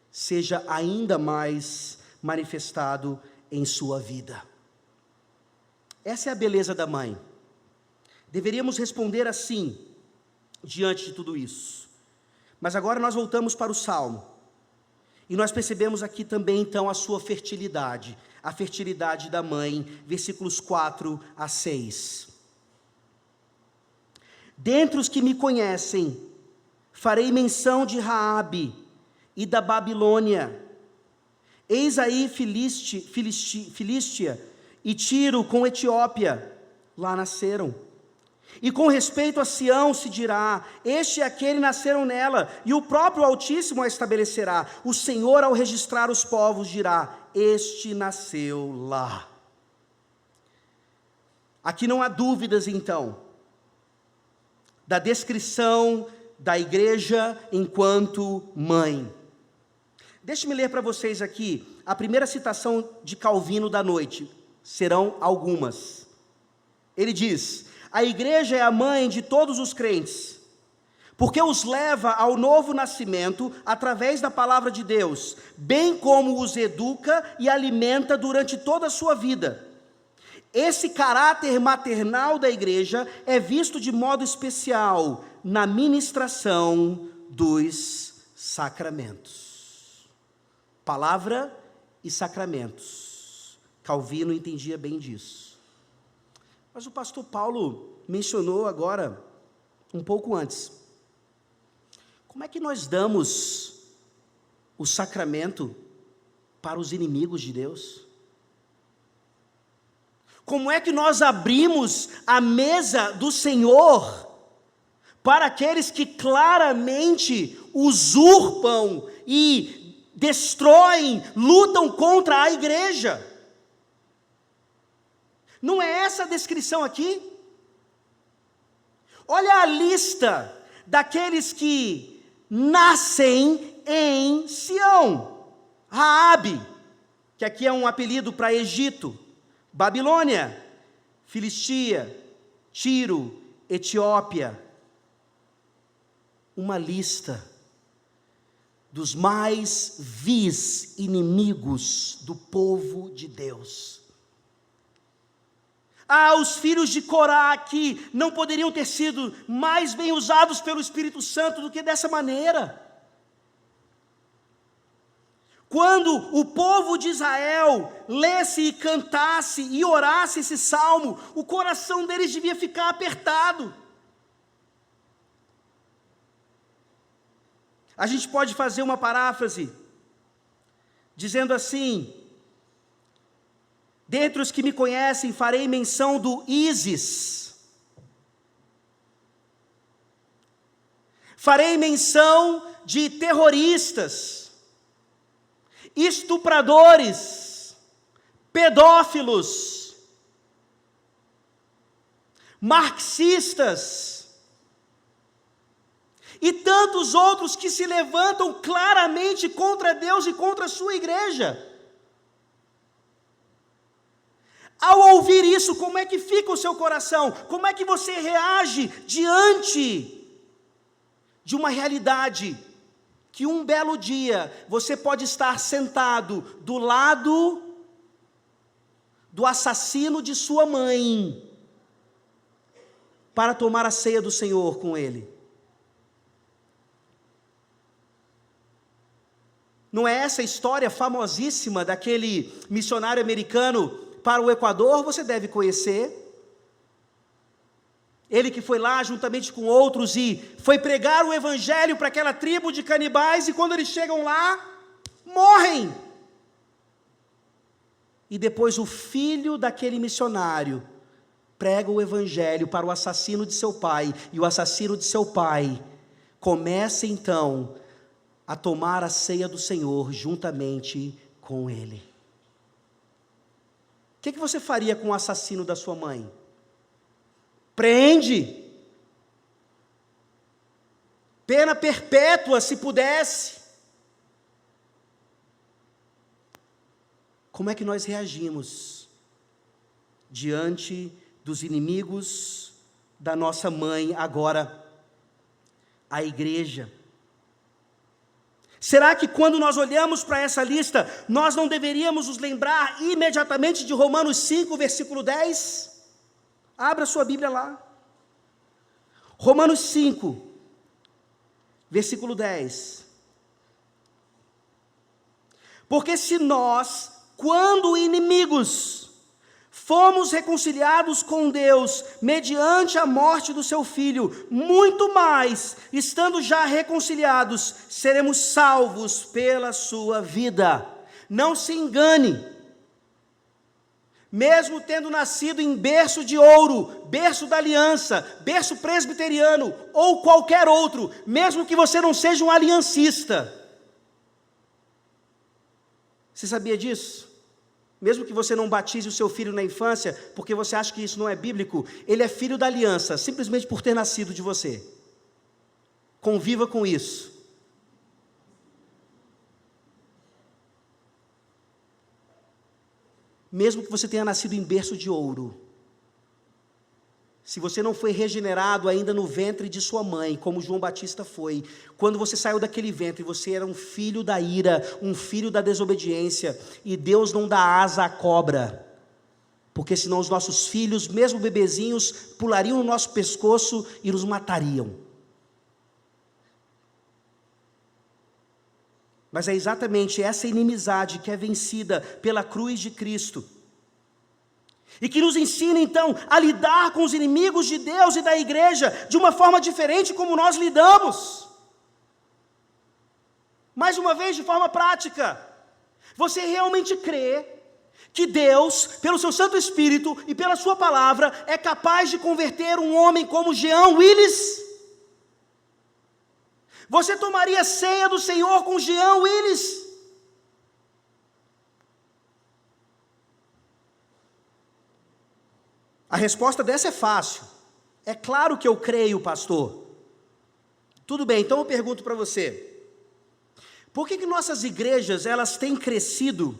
seja ainda mais manifestado em sua vida. Essa é a beleza da mãe. Deveríamos responder assim, diante de tudo isso. Mas agora nós voltamos para o Salmo, e nós percebemos aqui também então a sua fertilidade, a fertilidade da mãe, versículos 4 a 6. Dentre os que me conhecem, farei menção de Raabe e da Babilônia. Eis aí Filístia e Tiro com Etiópia, lá nasceram. E com respeito a Sião se dirá, este e aquele nasceram nela, e o próprio Altíssimo a estabelecerá. O Senhor, ao registrar os povos, dirá, este nasceu lá. Aqui não há dúvidas, então, da descrição da igreja enquanto mãe. Deixe-me ler para vocês aqui a primeira citação de Calvino da noite. Serão algumas. Ele diz: a igreja é a mãe de todos os crentes, porque os leva ao novo nascimento através da palavra de Deus, bem como os educa e alimenta durante toda a sua vida. Esse caráter maternal da igreja é visto de modo especial na ministração dos sacramentos. Palavra e sacramentos. Calvino entendia bem disso. Mas o pastor Paulo mencionou agora, um pouco antes, como é que nós damos o sacramento para os inimigos de Deus? Como é que nós abrimos a mesa do Senhor para aqueles que claramente usurpam e destroem, lutam contra a igreja? Não é essa a descrição aqui? Olha a lista daqueles que nascem em Sião. Raabe, que aqui é um apelido para Egito, Babilônia, Filistia, Tiro, Etiópia. Uma lista dos mais vis inimigos do povo de Deus. Os filhos de Corá que não poderiam ter sido mais bem usados pelo Espírito Santo do que dessa maneira. Quando o povo de Israel lesse e cantasse e orasse esse salmo, o coração deles devia ficar apertado. A gente pode fazer uma paráfrase, dizendo assim: dentre os que me conhecem, farei menção do Ísis. Farei menção de terroristas, estupradores, pedófilos, marxistas, e tantos outros que se levantam claramente contra Deus e contra a sua igreja. Ao ouvir isso, como é que fica o seu coração? Como é que você reage diante de uma realidade que um belo dia você pode estar sentado do lado do assassino de sua mãe para tomar a ceia do Senhor com ele? Não é essa a história famosíssima daquele missionário americano para o Equador? Você deve conhecer. Ele que foi lá juntamente com outros e foi pregar o evangelho para aquela tribo de canibais, e quando eles chegam lá, morrem. E depois o filho daquele missionário prega o evangelho para o assassino de seu pai, e o assassino de seu pai começa então a tomar a ceia do Senhor juntamente com ele. O que você faria com o assassino da sua mãe? Prende. Pena perpétua, se pudesse. Como é que nós reagimos diante dos inimigos da nossa mãe, agora a igreja? Será que quando nós olhamos para essa lista, nós não deveríamos nos lembrar imediatamente de Romanos 5, versículo 10? Abra sua Bíblia lá. Romanos 5, versículo 10. Porque se nós, quando inimigos, fomos reconciliados com Deus mediante a morte do seu Filho, muito mais, estando já reconciliados, seremos salvos pela sua vida. Não se engane, mesmo tendo nascido em berço de ouro, berço da aliança, berço presbiteriano, ou qualquer outro, mesmo que você não seja um aliancista. Você sabia disso? Mesmo que você não batize o seu filho na infância, porque você acha que isso não é bíblico, ele é filho da aliança, simplesmente por ter nascido de você. Conviva com isso. Mesmo que você tenha nascido em berço de ouro, se você não foi regenerado ainda no ventre de sua mãe, como João Batista foi, quando você saiu daquele ventre, você era um filho da ira, um filho da desobediência, e Deus não dá asa à cobra, porque senão os nossos filhos, mesmo bebezinhos, pulariam no nosso pescoço e nos matariam. Mas é exatamente essa inimizade que é vencida pela cruz de Cristo. E que nos ensina então a lidar com os inimigos de Deus e da igreja de uma forma diferente como nós lidamos. Mais uma vez, de forma prática. Você realmente crê que Deus, pelo seu Santo Espírito e pela sua palavra, é capaz de converter um homem como Jean Willis? Você tomaria ceia do Senhor com Jean Willis? A resposta dessa é fácil. É claro que eu creio, pastor. Tudo bem, então eu pergunto para você. Por que nossas igrejas, elas têm crescido,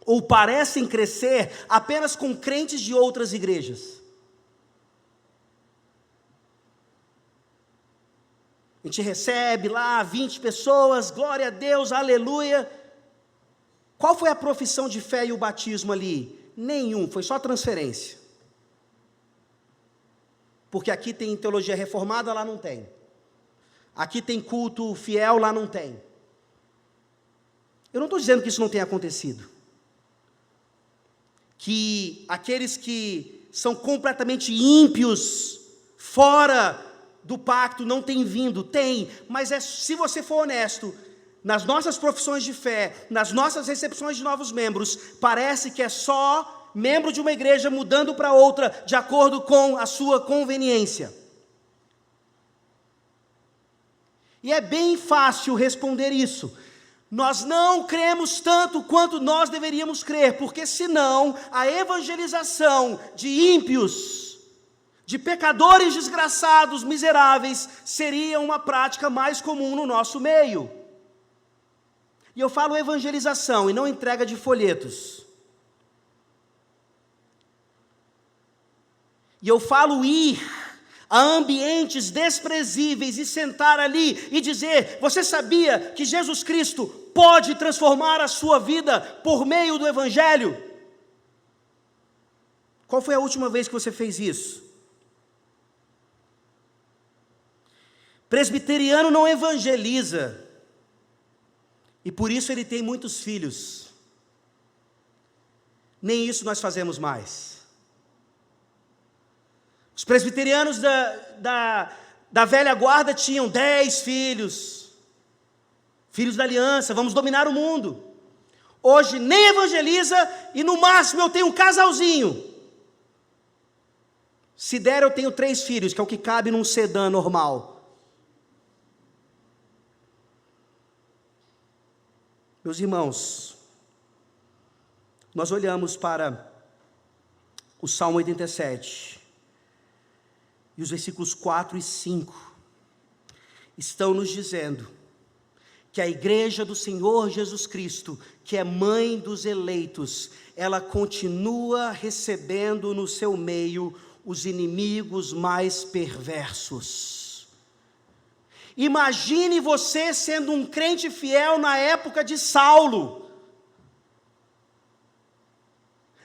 ou parecem crescer, apenas com crentes de outras igrejas? A gente recebe lá 20 pessoas, glória a Deus, aleluia. Qual foi a profissão de fé e o batismo ali? Nenhum, foi só transferência. Porque aqui tem teologia reformada, lá não tem. Aqui tem culto fiel, lá não tem. Eu não estou dizendo que isso não tenha acontecido. Que aqueles que são completamente ímpios, fora do pacto, não têm vindo. Tem, mas se você for honesto, nas nossas profissões de fé, nas nossas recepções de novos membros, parece que é só membro de uma igreja mudando para outra, de acordo com a sua conveniência. E é bem fácil responder isso. Nós não cremos tanto quanto nós deveríamos crer, porque senão a evangelização de ímpios, de pecadores desgraçados, miseráveis, seria uma prática mais comum no nosso meio. E eu falo evangelização e não entrega de folhetos. E eu falo ir a ambientes desprezíveis e sentar ali e dizer: você sabia que Jesus Cristo pode transformar a sua vida por meio do Evangelho? Qual foi a última vez que você fez isso? Presbiteriano não evangeliza, e por isso ele tem muitos filhos. Nem isso nós fazemos mais. Os presbiterianos da velha guarda tinham 10 filhos, filhos da aliança, vamos dominar o mundo. Hoje nem evangeliza e no máximo eu tenho um casalzinho. Se der eu tenho 3 filhos, que é o que cabe num sedã normal. Meus irmãos, nós olhamos para o Salmo 87, e os versículos 4 e 5 estão nos dizendo que a igreja do Senhor Jesus Cristo, que é mãe dos eleitos, ela continua recebendo no seu meio os inimigos mais perversos. Imagine você sendo um crente fiel na época de Saulo.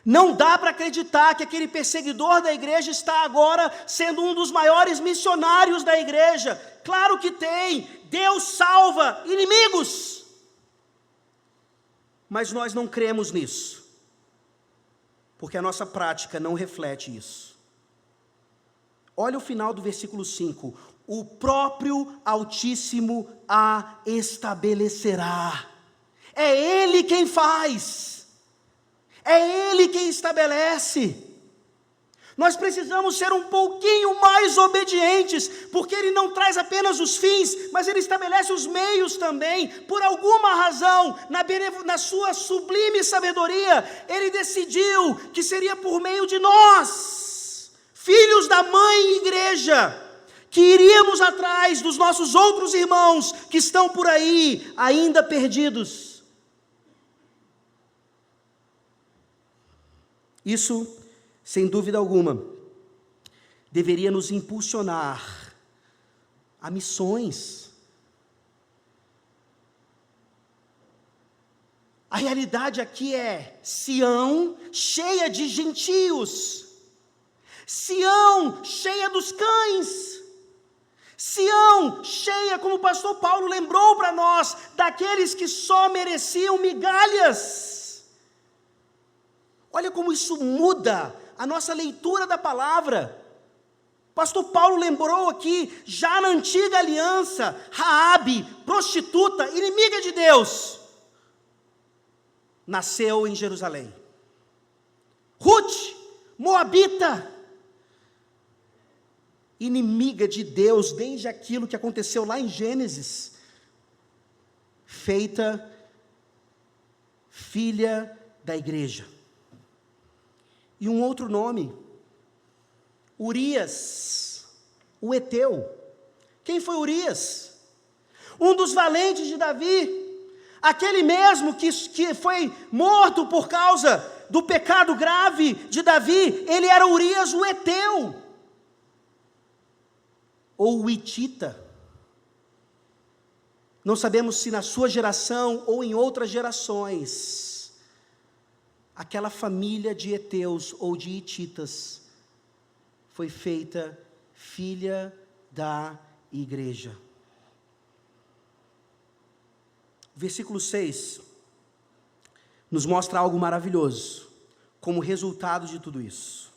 Não dá para acreditar que aquele perseguidor da igreja está agora sendo um dos maiores missionários da igreja. Claro que tem, Deus salva inimigos. Mas nós não cremos nisso, porque a nossa prática não reflete isso. Olha o final do versículo 5. O próprio Altíssimo a estabelecerá. É Ele quem faz. É Ele quem estabelece. Nós precisamos ser um pouquinho mais obedientes, porque Ele não traz apenas os fins, mas Ele estabelece os meios também. Por alguma razão, na sua sublime sabedoria, Ele decidiu que seria por meio de nós, filhos da mãe igreja, que iríamos atrás dos nossos outros irmãos que estão por aí, ainda perdidos. Isso, sem dúvida alguma, deveria nos impulsionar a missões. A realidade aqui é Sião cheia de gentios, Sião cheia dos cães, Sião, cheia, como o pastor Paulo lembrou para nós, daqueles que só mereciam migalhas. Olha como isso muda a nossa leitura da palavra. Pastor Paulo lembrou aqui, já na antiga aliança, Raabe, prostituta, inimiga de Deus, nasceu em Jerusalém. Ruth, moabita, inimiga de Deus, desde aquilo que aconteceu lá em Gênesis, feita filha da igreja. E um outro nome, Urias, o Heteu. Quem foi Urias? Um dos valentes de Davi, aquele mesmo que foi morto por causa do pecado grave de Davi. Ele era Urias, o Heteu, ou o Hitita. Não sabemos se na sua geração ou em outras gerações, aquela família de heteus ou de hititas foi feita filha da igreja. Versículo 6 nos mostra algo maravilhoso, como resultado de tudo isso.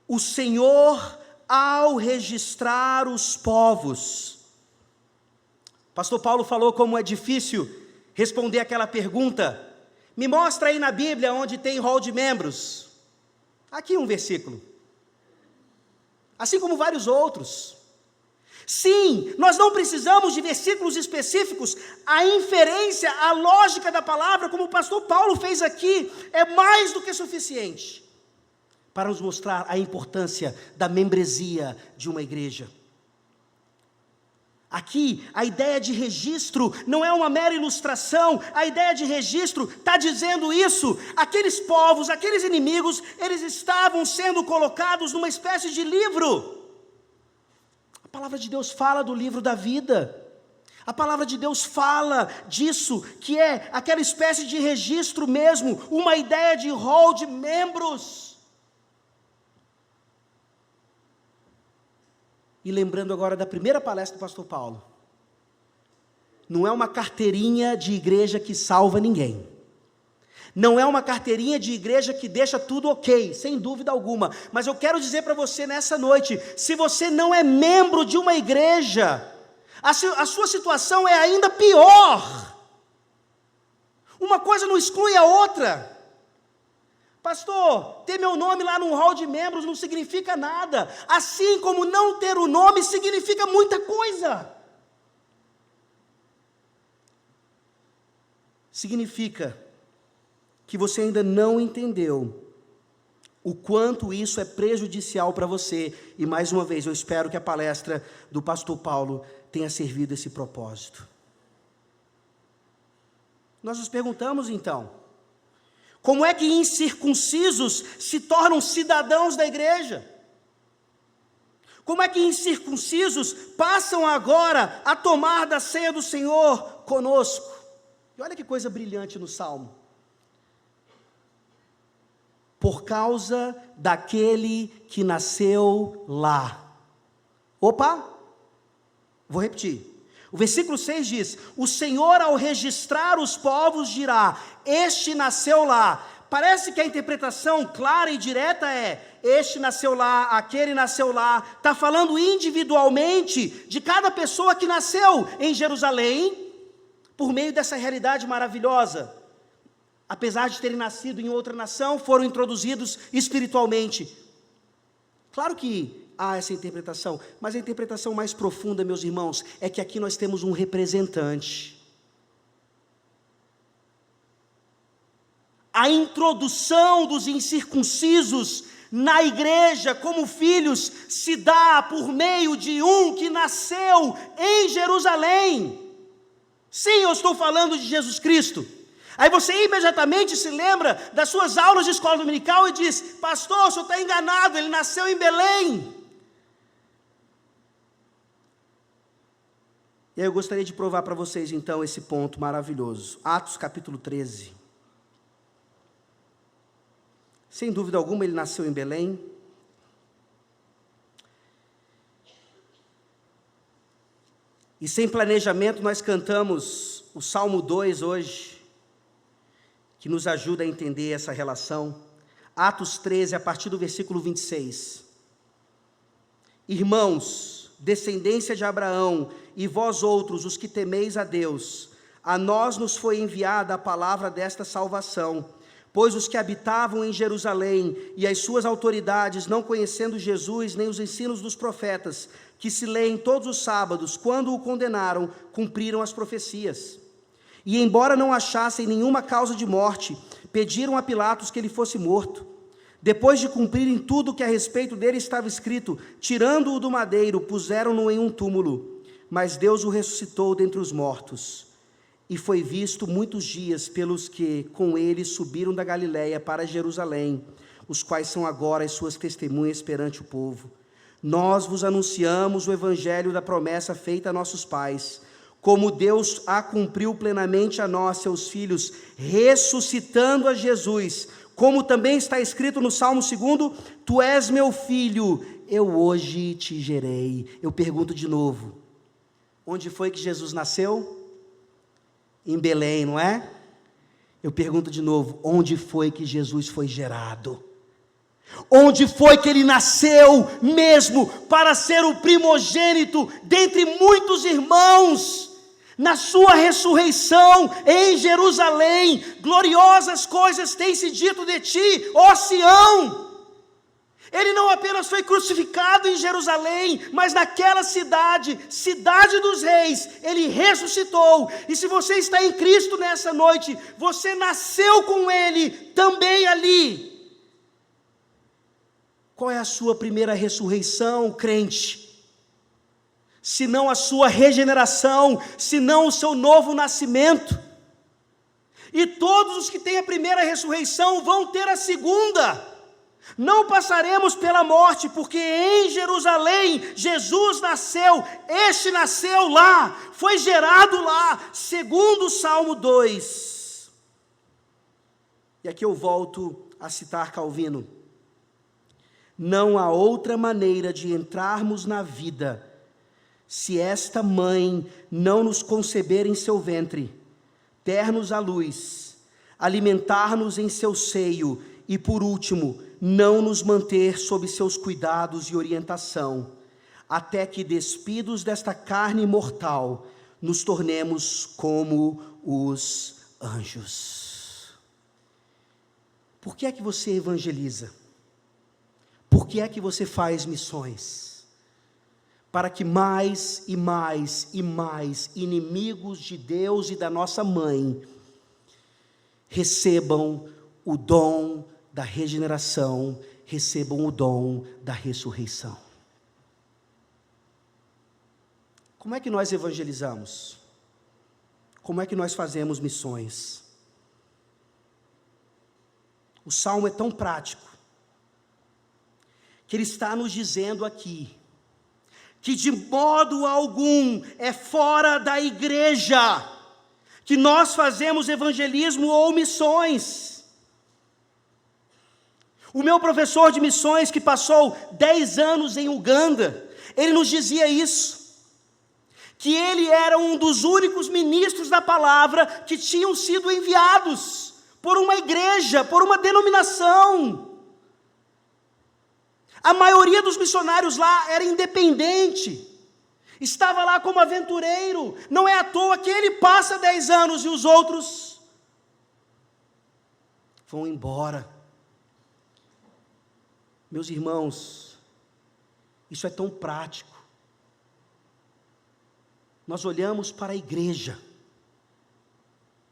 O Senhor, ao registrar os povos, pastor Paulo falou como é difícil responder aquela pergunta, me mostra aí na Bíblia onde tem rol de membros. Aqui um versículo. Assim como vários outros. Sim, nós não precisamos de versículos específicos. A inferência, a lógica da palavra, como o pastor Paulo fez aqui, é mais do que suficiente para nos mostrar a importância da membresia de uma igreja. Aqui, a ideia de registro não é uma mera ilustração, a ideia de registro está dizendo isso. Aqueles povos, aqueles inimigos, eles estavam sendo colocados numa espécie de livro. A palavra de Deus fala do livro da vida. A palavra de Deus fala disso, que é aquela espécie de registro mesmo, uma ideia de rol de membros. E lembrando agora da primeira palestra do pastor Paulo, não é uma carteirinha de igreja que salva ninguém, não é uma carteirinha de igreja que deixa tudo ok, sem dúvida alguma, mas eu quero dizer para você nessa noite, se você não é membro de uma igreja, a sua situação é ainda pior. Uma coisa não exclui a outra. Pastor, ter meu nome lá num hall de membros não significa nada, assim como não ter o nome significa muita coisa. Significa que você ainda não entendeu o quanto isso é prejudicial para você, e mais uma vez eu espero que a palestra do pastor Paulo tenha servido esse propósito. Nós nos perguntamos então, como é que incircuncisos se tornam cidadãos da igreja? Como é que incircuncisos passam agora a tomar da ceia do Senhor conosco? E olha que coisa brilhante no Salmo. Por causa daquele que nasceu lá. Opa! Vou repetir. O versículo 6 diz, o Senhor ao registrar os povos dirá, este nasceu lá. Parece que a interpretação clara e direta é, este nasceu lá, aquele nasceu lá. Está falando individualmente de cada pessoa que nasceu em Jerusalém, por meio dessa realidade maravilhosa. Apesar de terem nascido em outra nação, foram introduzidos espiritualmente. Claro que há essa interpretação, mas a interpretação mais profunda, meus irmãos, é que aqui nós temos um representante. A introdução dos incircuncisos na igreja como filhos se dá por meio de um que nasceu em Jerusalém. Sim, eu estou falando de Jesus Cristo. Aí você imediatamente se lembra das suas aulas de escola dominical e diz, pastor, o senhor está enganado, ele nasceu em Belém. E aí eu gostaria de provar para vocês então esse ponto maravilhoso. Atos capítulo 13. Sem dúvida alguma ele nasceu em Belém. E sem planejamento nós cantamos o Salmo 2 hoje, que nos ajuda a entender essa relação. Atos 13, a partir do versículo 26. Irmãos, descendência de Abraão, e vós outros, os que temeis a Deus, a nós nos foi enviada a palavra desta salvação, pois os que habitavam em Jerusalém e as suas autoridades, não conhecendo Jesus nem os ensinos dos profetas, que se leem todos os sábados, quando o condenaram, cumpriram as profecias. E embora não achassem nenhuma causa de morte, pediram a Pilatos que ele fosse morto. Depois de cumprirem tudo o que a respeito dele estava escrito, tirando-o do madeiro, puseram-no em um túmulo. Mas Deus o ressuscitou dentre os mortos. E foi visto muitos dias pelos que com ele subiram da Galiléia para Jerusalém, os quais são agora as suas testemunhas perante o povo. Nós vos anunciamos o evangelho da promessa feita a nossos pais, como Deus a cumpriu plenamente a nós, seus filhos, ressuscitando a Jesus, como também está escrito no Salmo 2, tu és meu filho, eu hoje te gerei. Eu pergunto de novo, onde foi que Jesus nasceu? Em Belém, não é? Eu pergunto de novo, onde foi que Jesus foi gerado? Onde foi que ele nasceu mesmo para ser o primogênito dentre muitos irmãos? Na sua ressurreição em Jerusalém, gloriosas coisas têm se dito de ti, ó Sião. Ele não apenas foi crucificado em Jerusalém, mas naquela cidade, cidade dos reis, ele ressuscitou. E se você está em Cristo nessa noite, você nasceu com ele também ali. Qual é a sua primeira ressurreição, crente? Se não a sua regeneração, se não o seu novo nascimento. E todos os que têm a primeira ressurreição vão ter a segunda. Não passaremos pela morte, porque em Jerusalém Jesus nasceu, este nasceu lá, foi gerado lá, segundo o Salmo 2. E aqui eu volto a citar Calvino. Não há outra maneira de entrarmos na vida, se esta mãe não nos conceber em seu ventre, der-nos a luz, alimentar-nos em seu seio e, por último, não nos manter sob seus cuidados e orientação, até que, despidos desta carne mortal, nos tornemos como os anjos. Por que é que você evangeliza? Por que é que você faz missões? Para que mais e mais e mais inimigos de Deus e da nossa mãe recebam o dom da regeneração, recebam o dom da ressurreição. Como é que nós evangelizamos? Como é que nós fazemos missões? O Salmo é tão prático, que ele está nos dizendo aqui, que de modo algum é fora da igreja, que nós fazemos evangelismo ou missões. O meu professor de missões, que passou 10 anos em Uganda, ele nos dizia isso, que ele era um dos únicos ministros da palavra que tinham sido enviados por uma igreja, por uma denominação. A maioria dos missionários lá era independente, estava lá como aventureiro. Não é à toa que ele passa 10 anos e os outros vão embora. Meus irmãos, isso é tão prático. Nós olhamos para a igreja,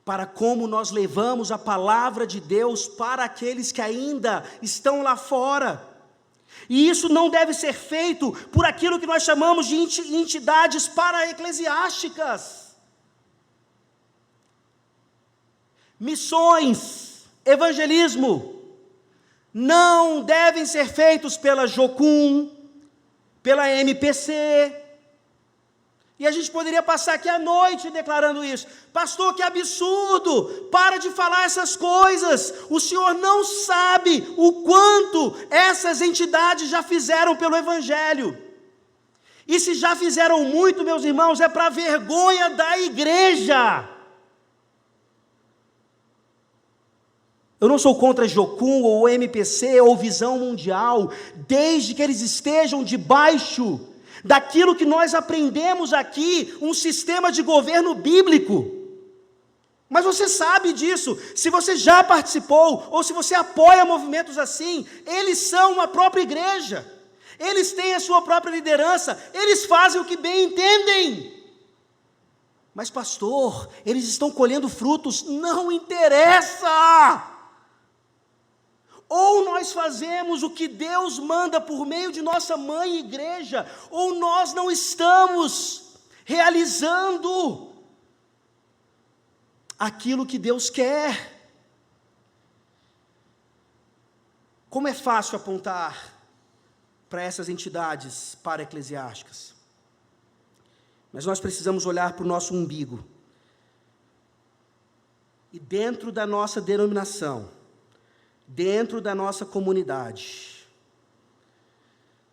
para como nós levamos a palavra de Deus para aqueles que ainda estão lá fora. E isso não deve ser feito por aquilo que nós chamamos de entidades para-eclesiásticas. Missões, evangelismo, não devem ser feitos pela Jocum, pela MPC. E a gente poderia passar aqui a noite declarando isso. Pastor, que absurdo, para de falar essas coisas. O senhor não sabe o quanto essas entidades já fizeram pelo Evangelho. E se já fizeram muito, meus irmãos, é para vergonha da igreja. Eu não sou contra Jocum, ou MPC, ou Visão Mundial, desde que eles estejam debaixo daquilo que nós aprendemos aqui, um sistema de governo bíblico. Mas você sabe disso, se você já participou, ou se você apoia movimentos assim, eles são uma própria igreja, eles têm a sua própria liderança, eles fazem o que bem entendem. Mas pastor, eles estão colhendo frutos, não interessa. Ou nós fazemos o que Deus manda por meio de nossa mãe igreja, ou nós não estamos realizando aquilo que Deus quer. Como é fácil apontar para essas entidades para-eclesiásticas, mas nós precisamos olhar para o nosso umbigo, e dentro da nossa denominação, dentro da nossa comunidade,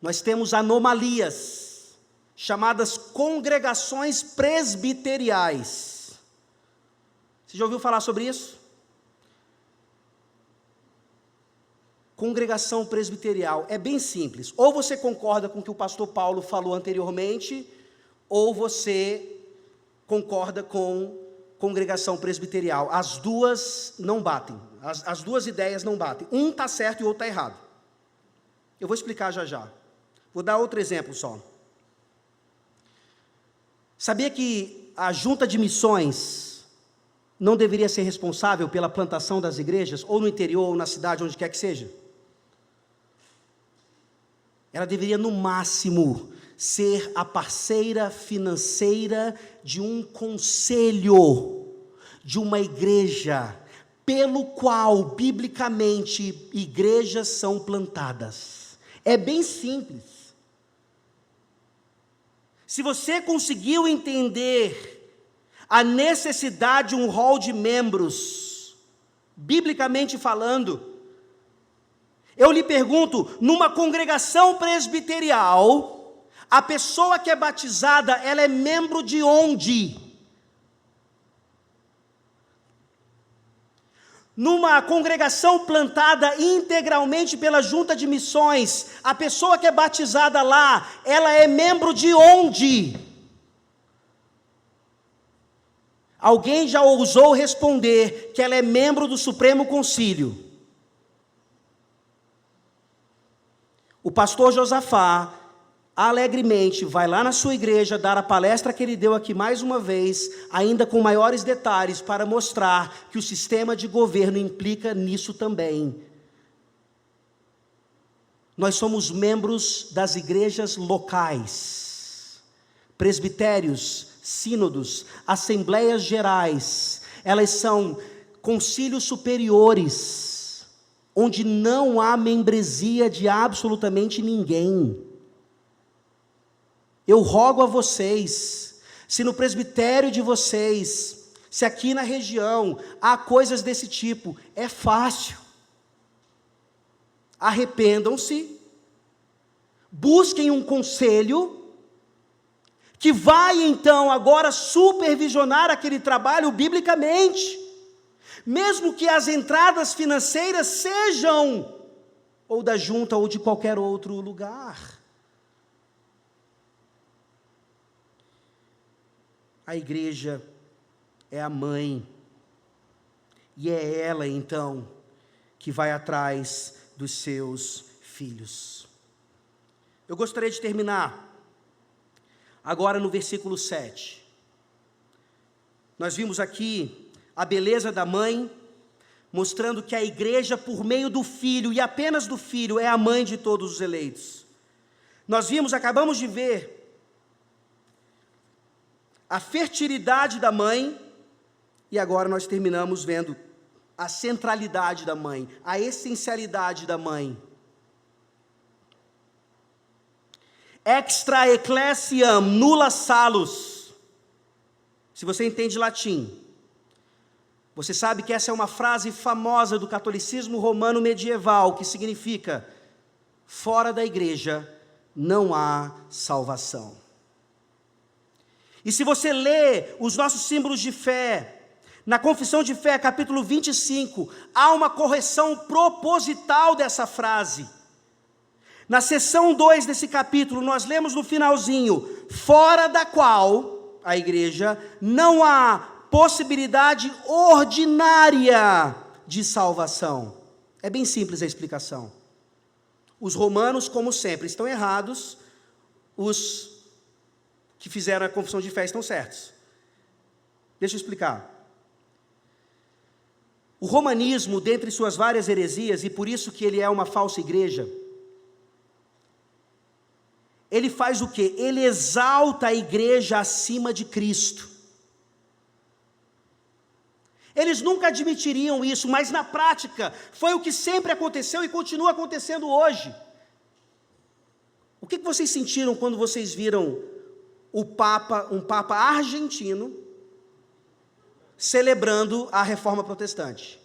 nós temos anomalias, chamadas congregações presbiteriais. Você já ouviu falar sobre isso? Congregação presbiterial, é bem simples, ou você concorda com o que o pastor Paulo falou anteriormente, ou você concorda com congregação presbiterial. As duas não batem, as duas ideias não batem, um está certo e o outro está errado. Eu vou explicar já já, vou dar outro exemplo só. Sabia que a junta de missões não deveria ser responsável pela plantação das igrejas, ou no interior, ou na cidade, onde quer que seja? Ela deveria, no máximo, ser a parceira financeira de um conselho, de uma igreja, pelo qual, biblicamente, igrejas são plantadas. É bem simples. Se você conseguiu entender a necessidade de um rol de membros, biblicamente falando, eu lhe pergunto, numa congregação presbiterial, a pessoa que é batizada, ela é membro de onde? Numa congregação plantada integralmente pela junta de missões, a pessoa que é batizada lá, ela é membro de onde? Alguém já ousou responder que ela é membro do Supremo Concílio? O pastor Josafá, alegremente, vai lá na sua igreja dar a palestra que ele deu aqui mais uma vez, ainda com maiores detalhes, para mostrar que o sistema de governo implica nisso também. Nós somos membros das igrejas locais, presbitérios, sínodos, assembleias gerais, elas são concílios superiores, onde não há membresia de absolutamente ninguém. Eu rogo a vocês, se no presbitério de vocês, se aqui na região há coisas desse tipo, é fácil. Arrependam-se, busquem um conselho, que vai então agora supervisionar aquele trabalho biblicamente, mesmo que as entradas financeiras sejam ou da junta ou de qualquer outro lugar. A igreja é a mãe, e é ela então que vai atrás dos seus filhos. Eu gostaria de terminar agora no versículo 7. Nós vimos aqui a beleza da mãe, mostrando que a igreja, por meio do filho, e apenas do filho, é a mãe de todos os eleitos. Nós vimos, acabamos de ver, a fertilidade da mãe, e agora nós terminamos vendo a centralidade da mãe, a essencialidade da mãe. Extra ecclesiam nulla salus. Se você entende latim, você sabe que essa é uma frase famosa do catolicismo romano medieval, que significa: fora da igreja não há salvação. E se você lê os nossos símbolos de fé, na Confissão de Fé, capítulo 25, há uma correção proposital dessa frase. Na seção 2 desse capítulo, nós lemos no finalzinho, fora da qual, a igreja, não há possibilidade ordinária de salvação. É bem simples a explicação. Os romanos, como sempre, estão errados, os que fizeram a confissão de fé estão certos. Deixa eu explicar. O romanismo, dentre suas várias heresias, e por isso que ele é uma falsa igreja, ele faz o quê? Ele exalta a igreja acima de Cristo. Eles nunca admitiriam isso, mas na prática, foi o que sempre aconteceu e continua acontecendo hoje. O que vocês sentiram quando vocês viram um Papa argentino, celebrando a Reforma Protestante?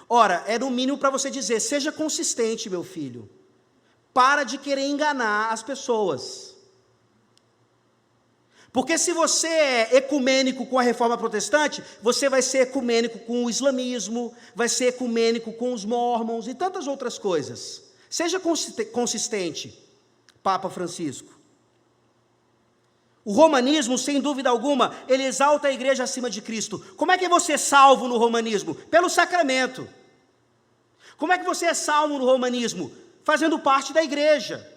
Ora, é no mínimo para você dizer, seja consistente, meu filho. Para de querer enganar as pessoas. Porque se você é ecumênico com a Reforma Protestante, você vai ser ecumênico com o islamismo, vai ser ecumênico com os mormons e tantas outras coisas. Seja consistente, Papa Francisco. O romanismo, sem dúvida alguma, ele exalta a igreja acima de Cristo. Como é que você é salvo no romanismo? Pelo sacramento. Como é que você é salvo no romanismo? Fazendo parte da igreja.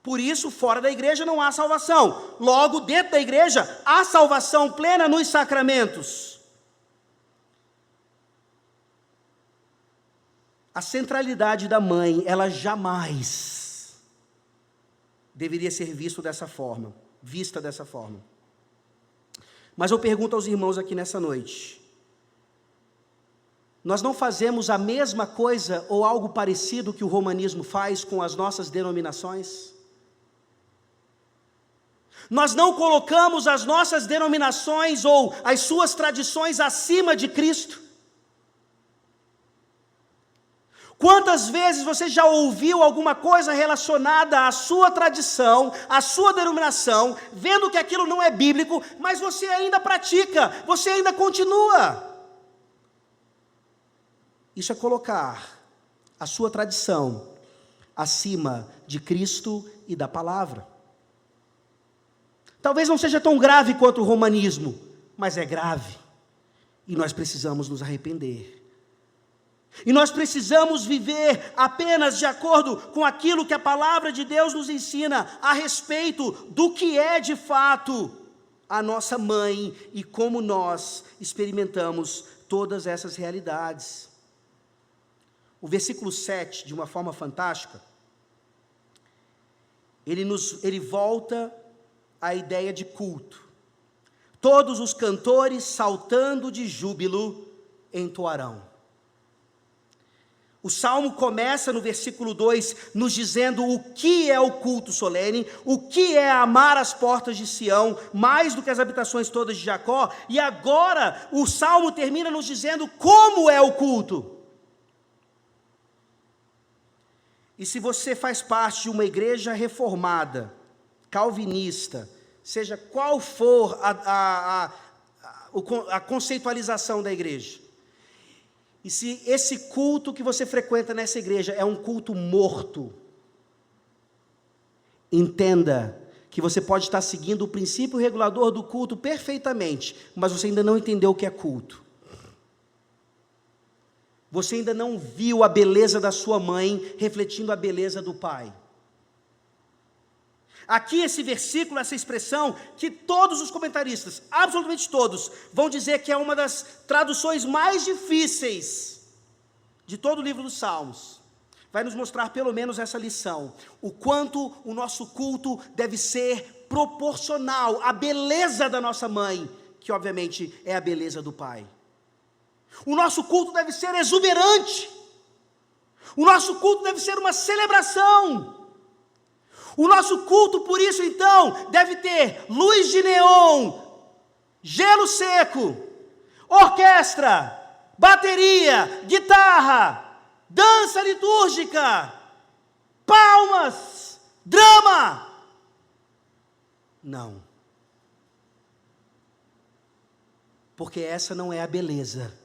Por isso, fora da igreja não há salvação. Logo, dentro da igreja, há salvação plena nos sacramentos. A centralidade da mãe, ela jamais deveria ser vista dessa forma. Mas eu pergunto aos irmãos aqui nessa noite, nós não fazemos a mesma coisa ou algo parecido que o romanismo faz com as nossas denominações? Nós não colocamos as nossas denominações ou as suas tradições acima de Cristo? Quantas vezes você já ouviu alguma coisa relacionada à sua tradição, à sua denominação, vendo que aquilo não é bíblico, mas você ainda pratica, você ainda continua? Isso é colocar a sua tradição acima de Cristo e da palavra. Talvez não seja tão grave quanto o romanismo, mas é grave. E nós precisamos nos arrepender. E nós precisamos viver apenas de acordo com aquilo que a palavra de Deus nos ensina a respeito do que é de fato a nossa mãe e como nós experimentamos todas essas realidades. O versículo 7, de uma forma fantástica, ele volta à ideia de culto. Todos os cantores, saltando de júbilo, entoarão. O Salmo começa no versículo 2, nos dizendo o que é o culto solene, o que é amar as portas de Sião, mais do que as habitações todas de Jacó, e agora o Salmo termina nos dizendo como é o culto. E se você faz parte de uma igreja reformada, calvinista, seja qual for a conceitualização da igreja, e se esse culto que você frequenta nessa igreja é um culto morto, entenda que você pode estar seguindo o princípio regulador do culto perfeitamente, mas você ainda não entendeu o que é culto. Você ainda não viu a beleza da sua mãe refletindo a beleza do pai. Aqui esse versículo, essa expressão, que todos os comentaristas, absolutamente todos, vão dizer que é uma das traduções mais difíceis de todo o livro dos Salmos. Vai nos mostrar pelo menos essa lição, o quanto o nosso culto deve ser proporcional à beleza da nossa mãe, que obviamente é a beleza do pai. O nosso culto deve ser exuberante, o nosso culto deve ser uma celebração. O nosso culto, por isso, então, deve ter luz de neon, gelo seco, orquestra, bateria, guitarra, dança litúrgica, palmas, drama. Não. porque essa não é a beleza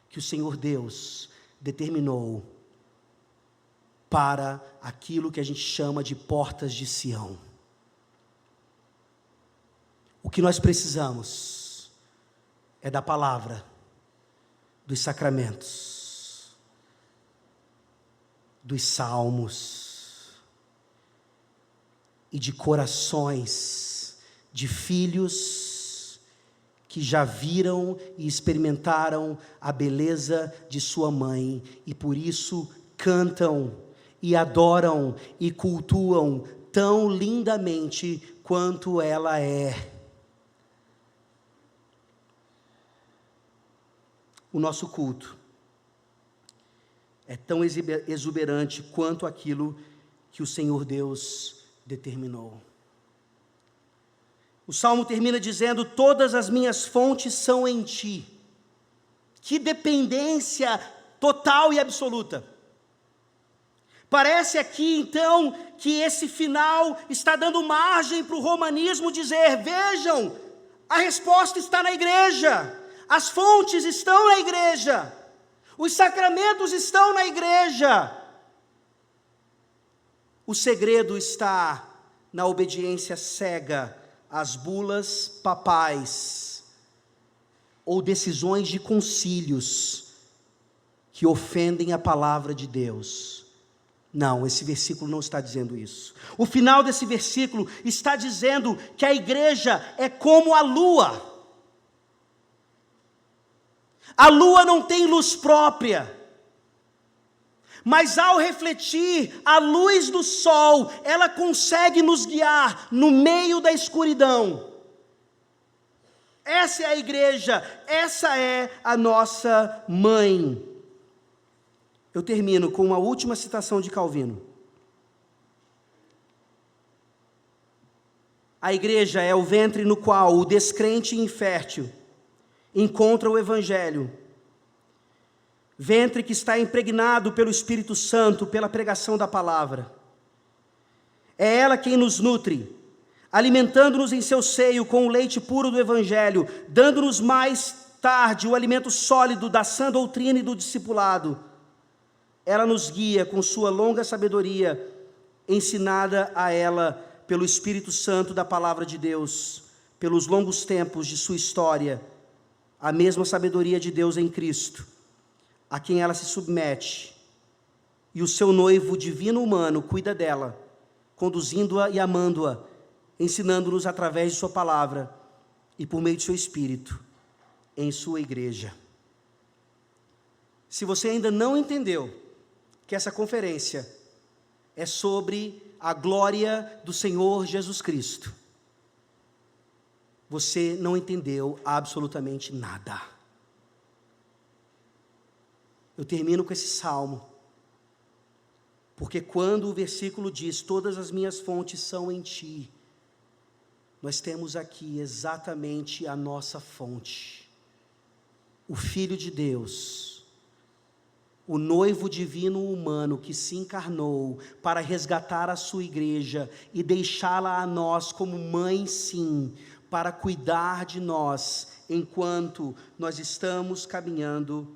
que o Senhor Deus determinou para aquilo que a gente chama de portas de Sião. O que nós precisamos é da palavra, dos sacramentos, dos salmos e de corações de filhos que já viram e experimentaram a beleza de sua mãe e por isso cantam e adoram e cultuam tão lindamente quanto ela é. O nosso culto é tão exuberante quanto aquilo que o Senhor Deus determinou. O Salmo termina dizendo: todas as minhas fontes são em ti. Que dependência total e absoluta. Parece aqui então que esse final está dando margem para o romanismo dizer: vejam, a resposta está na igreja, as fontes estão na igreja, os sacramentos estão na igreja. O segredo está na obediência cega às bulas papais ou decisões de concílios que ofendem a palavra de Deus. Não, esse versículo não está dizendo isso. O final desse versículo está dizendo que a igreja é como a lua. A lua não tem luz própria, mas ao refletir a luz do sol, ela consegue nos guiar no meio da escuridão. Essa é a igreja, essa é a nossa mãe. Eu termino com uma última citação de Calvino. A igreja é o ventre no qual o descrente e infértil encontra o Evangelho. Ventre que está impregnado pelo Espírito Santo, pela pregação da palavra. É ela quem nos nutre, alimentando-nos em seu seio com o leite puro do Evangelho, dando-nos mais tarde o alimento sólido da sã doutrina e do discipulado. Ela nos guia com sua longa sabedoria, ensinada a ela pelo Espírito Santo da palavra de Deus, pelos longos tempos de sua história, a mesma sabedoria de Deus em Cristo, a quem ela se submete, e o seu noivo divino humano cuida dela, conduzindo-a e amando-a, ensinando-nos através de sua palavra e por meio de seu Espírito, em sua igreja. Se você ainda não entendeu que essa conferência é sobre a glória do Senhor Jesus Cristo, você não entendeu absolutamente nada. Eu termino com esse salmo, porque quando o versículo diz: todas as minhas fontes são em ti, nós temos aqui exatamente a nossa fonte, o Filho de Deus, o noivo divino humano que se encarnou para resgatar a sua igreja e deixá-la a nós como mãe, sim, para cuidar de nós enquanto nós estamos caminhando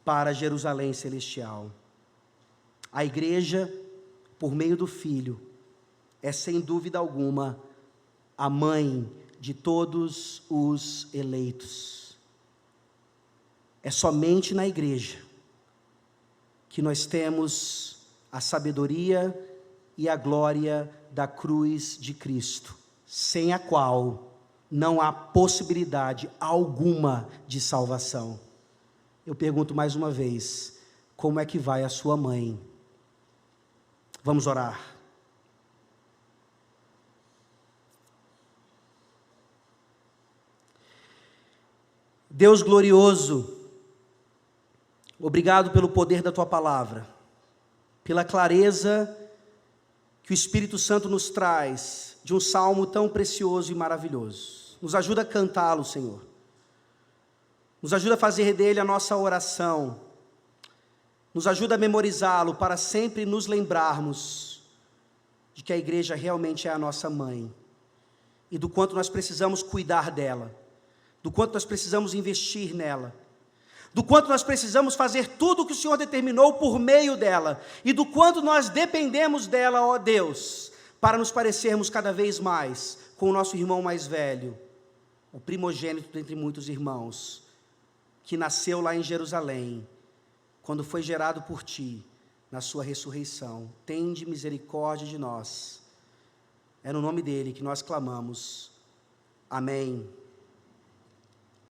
para Jerusalém celestial. A igreja, por meio do Filho, é sem dúvida alguma a mãe de todos os eleitos. É somente na igreja que nós temos a sabedoria e a glória da cruz de Cristo, sem a qual não há possibilidade alguma de salvação. Eu pergunto mais uma vez: como é que vai a sua mãe? Vamos orar. Deus glorioso, obrigado pelo poder da Tua palavra, pela clareza que o Espírito Santo nos traz de um salmo tão precioso e maravilhoso. Nos ajuda a cantá-lo, Senhor. Nos ajuda a fazer dele a nossa oração. Nos ajuda a memorizá-lo para sempre nos lembrarmos de que a igreja realmente é a nossa mãe e do quanto nós precisamos cuidar dela, do quanto nós precisamos investir nela, do quanto nós precisamos fazer tudo o que o Senhor determinou por meio dela, e do quanto nós dependemos dela, ó Deus, para nos parecermos cada vez mais com o nosso irmão mais velho, o primogênito dentre muitos irmãos, que nasceu lá em Jerusalém, quando foi gerado por Ti, na sua ressurreição. Tende misericórdia de nós. É no nome dele que nós clamamos. Amém.